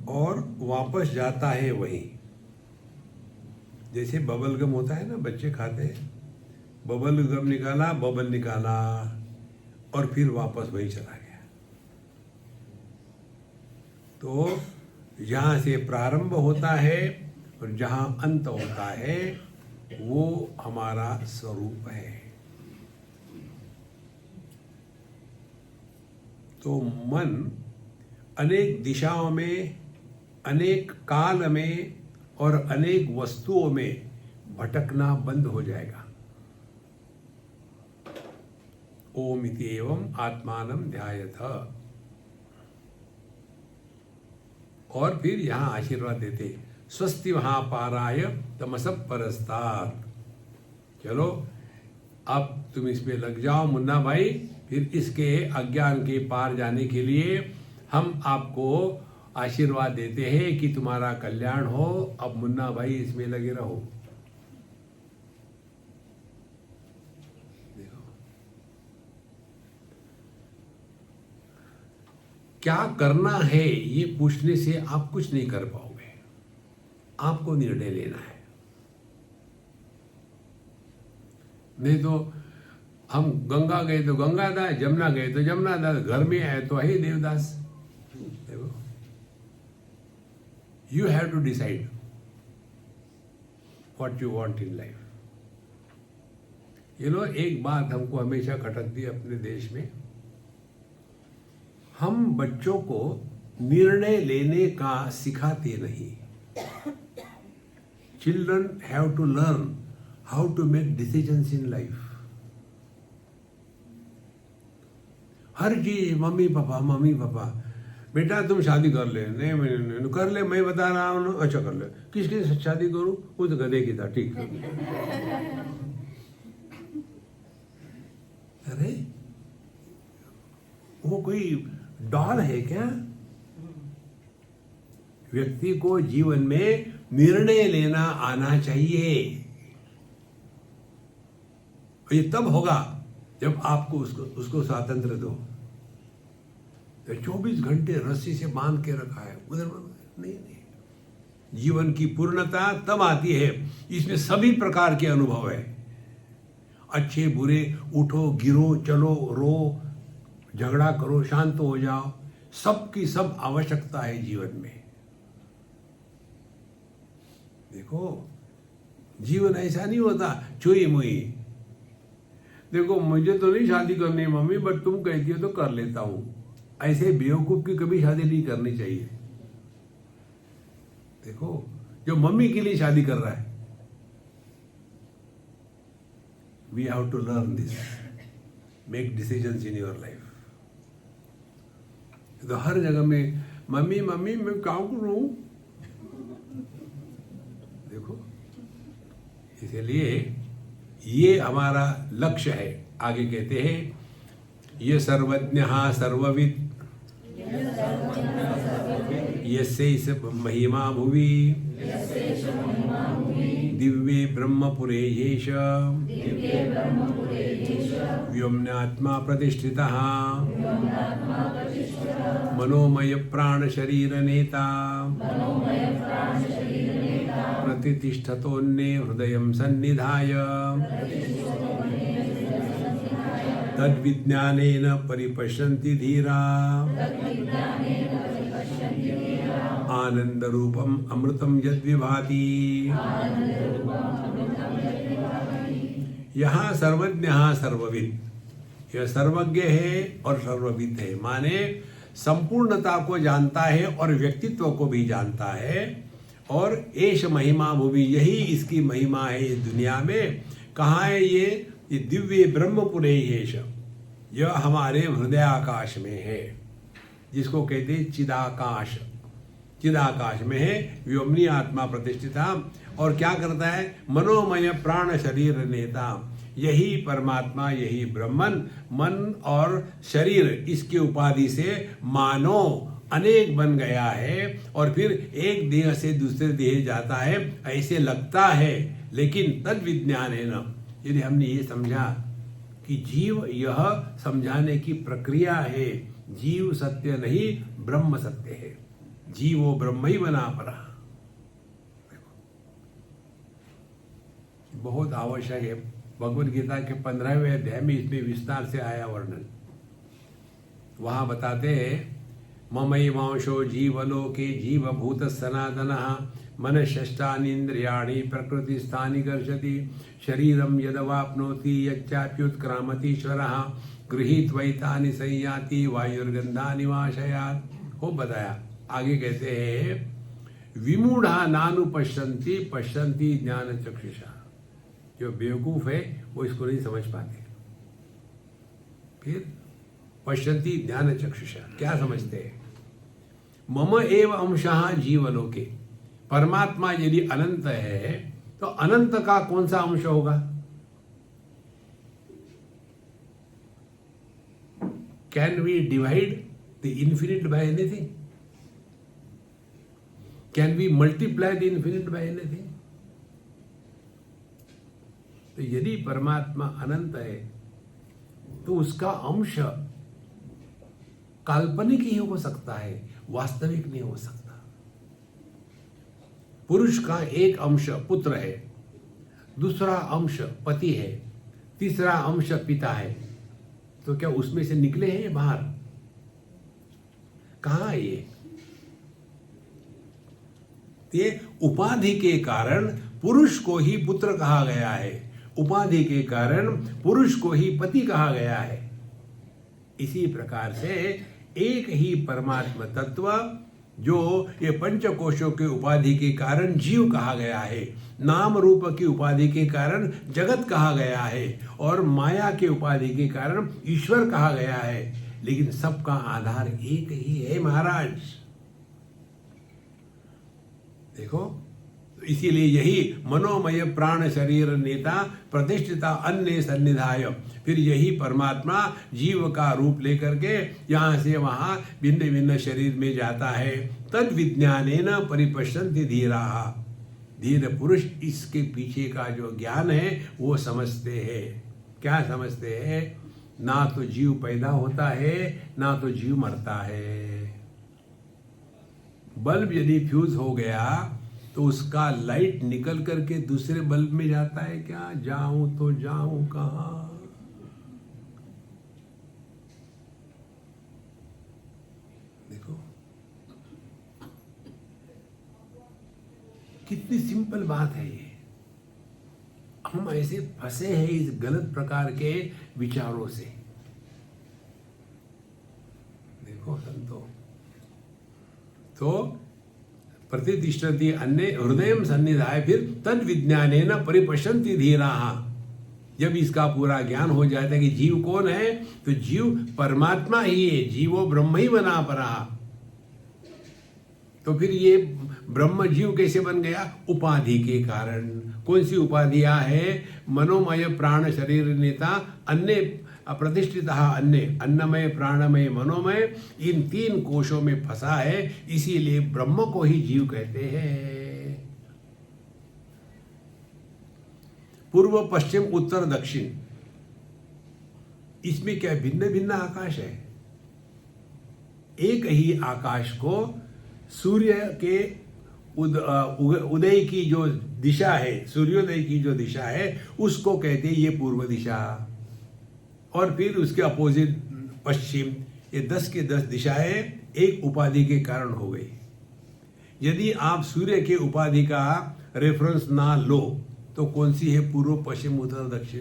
और वापस जाता है वही। जैसे बबल गम होता है ना, बच्चे खाते हैं, बबल गम निकाला, बबल निकाला, और फिर वापस वही चला गया। तो जहाँ से प्रारंभ होता है और जहाँ अंत होता है वो हमारा स्वरूप है। तो मन अनेक दिशाओं में, अनेक काल में और अनेक वस्तुओं में भटकना बंद हो जाएगा। ओम इति एवं आत्मानं ध्यायथ। और फिर यहां आशीर्वाद देते, स्वस्ति महापाराय तमसः परस्तात्। चलो अब तुम इसमें लग जाओ मुन्ना भाई, फिर इसके अज्ञान के पार जाने के लिए हम आपको आशीर्वाद देते हैं कि तुम्हारा कल्याण हो। अब मुन्ना भाई इसमें लगे रहो। क्या करना है ये पूछने से आप कुछ नहीं कर पाओगे, आपको निर्णय लेना है। नहीं तो हम गंगा गए तो गंगादास, जमुना गए तो जमुनादास, घर में आए तो ही देवदास। देखो, you have to decide what you want in life. ये लो, एक बात हमको हमेशा खटकती है अपने देश में, हम बच्चों को निर्णय लेने का सिखाते नहीं। Children have to learn how to make decisions in life. हर चीज मम्मी पापा, मम्मी पापा, बेटा तुम शादी कर ले, नहीं कर ले, मैं बता रहा हूँ, अच्छा कर ले, किसके साथ शादी करूं, उस गधे की था, ठीक है। अरे वो कोई डॉल है क्या? व्यक्ति को जीवन में निर्णय लेना आना चाहिए। ये तब होगा जब आपको उसको स्वातंत्र दो। तो 24 घंटे रस्सी से बांध के रखा है उधर, नहीं। जीवन की पूर्णता तब आती है, इसमें सभी प्रकार के अनुभव है, अच्छे बुरे, उठो गिरो, चलो रो, झगड़ा करो, शांत हो जाओ, सबकी सब आवश्यकता है जीवन में। देखो, जीवन ऐसा नहीं होता चुई मुई। देखो, मुझे तो नहीं शादी करनी मम्मी, बट तुम कहती हो तो कर लेता हूं। ऐसे बेवकूफ की कभी शादी नहीं करनी चाहिए। देखो, जो मम्मी के लिए शादी कर रहा है, we have to learn this, make decisions in your life. तो हर जगह में मम्मी मम्मी मैं क्या करूं? देखो, इसलिए ये हमारा लक्ष्य है। आगे कहते हैं ये सर्वज्ञः सर्ववित् यस्यैष महिमा भुवि दिव्ये ब्रह्मपुरे येष व्योम्नात्मा प्रतिष्ठितः मनोमय प्राण शरीर नेता प्रतिष्ठतोन्ने हृदयं सन्निधाय तद्विज्ञानेन परिपश्यन्ति धीरा आनंद रूपम अमृतम यद्विभाति। यहाँ सर्वज्ञ सर्वविद, यह सर्वज्ञ है और सर्वविद है, माने संपूर्णता को जानता है और व्यक्तित्व को भी जानता है। और एष महिमा भुवि, यही इसकी महिमा है इस दुनिया में। कहाँ है ये दिव्य ब्रह्मपुरे येष, यह हमारे हृदय आकाश में है, जिसको कहते हैं चिदाकाश। चिदाकाश में है, व्योमनी आत्मा प्रतिष्ठिता। और क्या करता है? मनोमय प्राण शरीर नेता, यही परमात्मा, यही ब्रह्मन मन और शरीर इसकी उपाधि से मानो अनेक बन गया है और फिर एक देह से दूसरे देह जाता है, ऐसे लगता है। लेकिन तद विज्ञान है न, यदि हमने ये समझा कि जीव यह समझाने की प्रक्रिया है, जीव सत्य नहीं ब्रह्म सत्य है, जीवो ब्रह्म ही बना पड़ा। बहुत आवश्यक है। भगवद गीता के 15वें अध्याय में इसमें विस्तार से आया वर्णन। वहां बताते हैं ममैवांशो जीवलोके जीवभूत सनातनः मनश्चेष्टानीन्द्रियाणि प्रकृतिस्थानि कर्षति शरीरम यदवाप्नोति यच्चाप्युत्क्रामतीश्वरः गृहीत्वैतानि संयाति वायुर्गन्धानि वाशयात्। हो बताया। आगे कहते हैं विमूढ़ा नानुपश्यन्ति पश्यन्ति ज्ञान चक्षुषा। जो बेवकूफ है वो इसको नहीं समझ पाते। फिर पश्यन्ति ज्ञान चक्षुषा, क्या समझते हैं? मम एव अंशः जीवलोके, परमात्मा यदि अनंत है तो अनंत का कौन सा अंश होगा? Can we divide the infinite by anything? Can we multiply the infinite by anything? तो यदि परमात्मा अनंत है तो उसका अंश काल्पनिक ही हो सकता है, वास्तविक नहीं हो सकता। पुरुष का एक अंश पुत्र है, दूसरा अंश पति है, तीसरा अंश पिता है, तो क्या उसमें से निकले हैं बाहर? कहां है ये उपाधि के कारण पुरुष को ही पुत्र कहा गया है, उपाधि के कारण पुरुष को ही पति कहा गया है। इसी प्रकार से एक ही परमात्मा तत्व जो ये पंचकोशों के उपाधि के कारण जीव कहा गया है, नाम रूप की उपाधि के कारण जगत कहा गया है और माया के उपाधि के कारण ईश्वर कहा गया है, लेकिन सबका आधार एक ही है महाराज। देखो, इसीलिए यही मनोमय प्राण शरीर नेता प्रतिष्ठिता अन्य सन्निधाय, फिर यही परमात्मा जीव का रूप लेकर के यहाँ से वहाँ भिन्न भिन्न शरीर में जाता है। तद विज्ञानेन परिपश्यन्ति धीराः, धीर पुरुष इसके पीछे का जो ज्ञान है वो समझते हैं। क्या समझते हैं? ना तो जीव पैदा होता है ना तो जीव मरता है। बल्ब यदि फ्यूज हो गया तो उसका लाइट निकल करके दूसरे बल्ब में जाता है क्या? जाऊं तो जाऊं कहां? देखो कितनी सिंपल बात है ये। हम ऐसे फंसे हैं इस गलत प्रकार के विचारों से। देखो संतो, तो प्रतिष्ठति अन्य हृदयम सन्निधाय, फिर तद विज्ञानेन परिपश्यन्ति धीराः। जब इसका पूरा ज्ञान हो जाता है कि जीव कौन है, तो जीव परमात्मा ही है, जीवो ब्रह्म ही बना परा। तो फिर ये ब्रह्म जीव कैसे बन गया? उपाधि के कारण। कौन सी उपाधियां है? मनोमय प्राण शरीर नेता अन्य प्रतिष्ठित अन्य, अन्नमय प्राणमय मनोमय, इन 3 कोशों में फंसा है, इसीलिए ब्रह्म को ही जीव कहते हैं। पूर्व पश्चिम उत्तर दक्षिण, इसमें क्या भिन्न भिन्न आकाश है? एक ही आकाश को सूर्य के उदय की जो दिशा है, सूर्योदय की जो दिशा है, उसको कहते हैं ये पूर्व दिशा, और फिर उसके अपोजिट पश्चिम। ये 10 के 10 दिशाएं एक उपाधि के कारण हो गई। यदि आप सूर्य के उपाधि का रेफरेंस ना लो तो कौन सी है पूर्व पश्चिम उत्तर दक्षिण?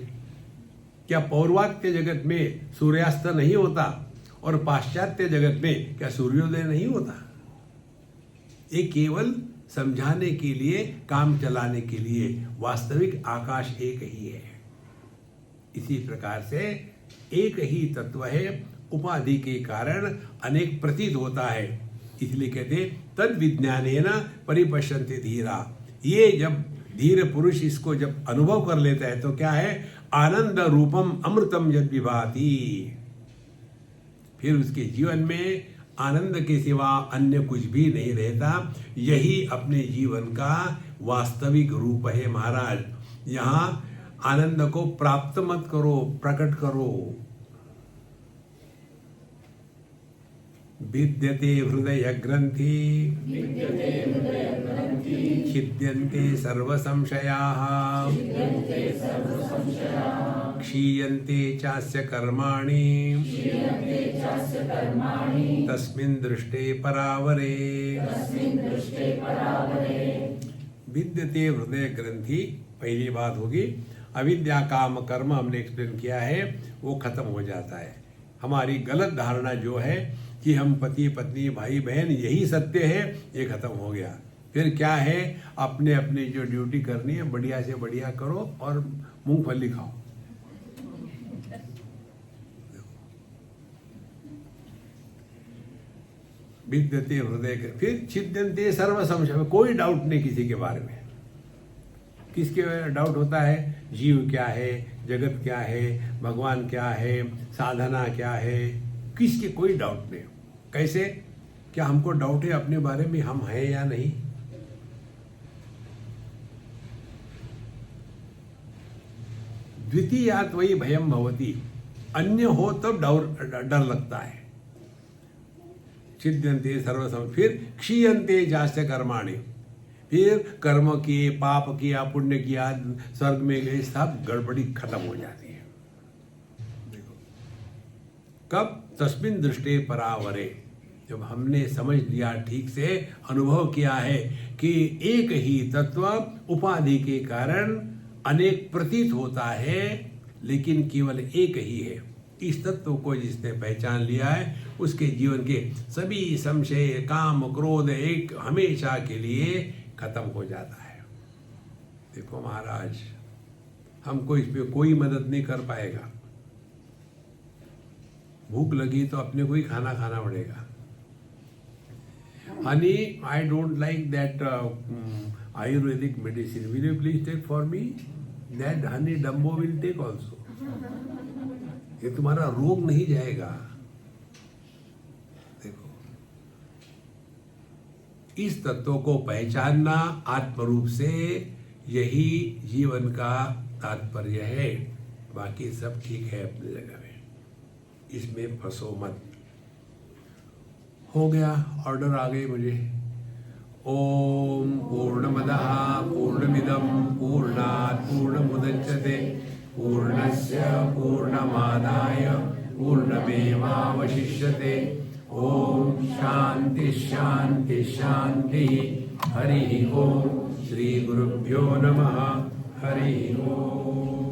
क्या पौर्वात्य जगत में सूर्यास्त नहीं होता और पाश्चात्य जगत में क्या सूर्योदय नहीं होता? ये केवल समझाने के लिए, काम चलाने के लिए, वास्तविक आकाश एक ही है। इसी प्रकार से एक ही तत्व है, उपाधि के कारण अनेक प्रतीत होता है, इसलिए कहते तद विज्ञानेन परिपश्यन्ते धीरा। ये जब धीर पुरुष इसको जब अनुभव कर लेता है तो क्या है? आनंद रूपम अमृतम यद विभाति। फिर उसके जीवन में आनंद के सिवा अन्य कुछ भी नहीं रहता। यही अपने जीवन का वास्तविक रूप है महाराज। यहाँ आनंद को प्राप्त मत करो, प्रकट करो। विद्यते हृदय ग्रंथि छिद्यन्ते सर्व संशयाः क्षीयन्ते चास्य कर्माणि तस्मिन् दृष्टे परावरे। विद्यते हृदय ग्रंथि पहली बात होगी। अविद्या काम कर्म हमने एक्सप्लेन किया है, वो खत्म हो जाता है। हमारी गलत धारणा जो है कि हम पति पत्नी भाई बहन यही सत्य है, ये खत्म हो गया। फिर क्या है? अपने अपनी जो ड्यूटी करनी है बढ़िया से बढ़िया करो और मूंगफली खाओ। विद्यते हृदय, फिर छिद्यन्ते सर्व संशय, कोई डाउट नहीं किसी के बारे में। किसके डाउट होता है? जीव क्या है, जगत क्या है, भगवान क्या है, साधना क्या है, किसके कोई डाउट नहीं। कैसे? क्या हमको डाउट है अपने बारे में, हम हैं या नहीं? द्वितीयात् वही भयम भवति, अन्य हो तब डर लगता है। छिद्यन्ते सर्व, फिर क्षीयन्ते जास्य कर्माणि, फिर कर्म किए, पाप किया, पुण्य किया, स्वर्ग में गए, सब गड़बड़ी खत्म हो जाती है। देखो कब? तस्मिन् दृष्टे परावरे, जब हमने समझ लिया, ठीक से अनुभव किया है कि एक ही तत्व उपाधि के कारण अनेक प्रतीत होता है, लेकिन केवल एक ही है। इस तत्व को जिसने पहचान लिया है, उसके जीवन के सभी संशय, काम, क्रोध एक हमेशा के लिए खत्म हो जाता है। देखो महाराज, हमको इस पे कोई मदद नहीं कर पाएगा। भूख लगी तो अपने को ही खाना खाना पड़ेगा। Honey, I don't like that ayurvedic medicine, will you please take for me? That honey dumbo will take also. ये तुम्हारा रोग नहीं जाएगा। देखो, इस तत्व को पहचानना आत्मरूप से, यही जीवन का तात्पर्य है। बाकी सब ठीक है अपनी जगह में, इसमें फंसो मत। हो गया, ऑर्डर आ गई मुझे। ओम पूर्णमदः पूर्णमिदं पूर्णात् पूर्णमुदच्यते पूर्णस्य पूर्णमादाय पूर्णमेवावशिष्यते। ओम शांति शांति शांति। हरि ओम। श्री गुरुभ्यो नमः। हरि ओम।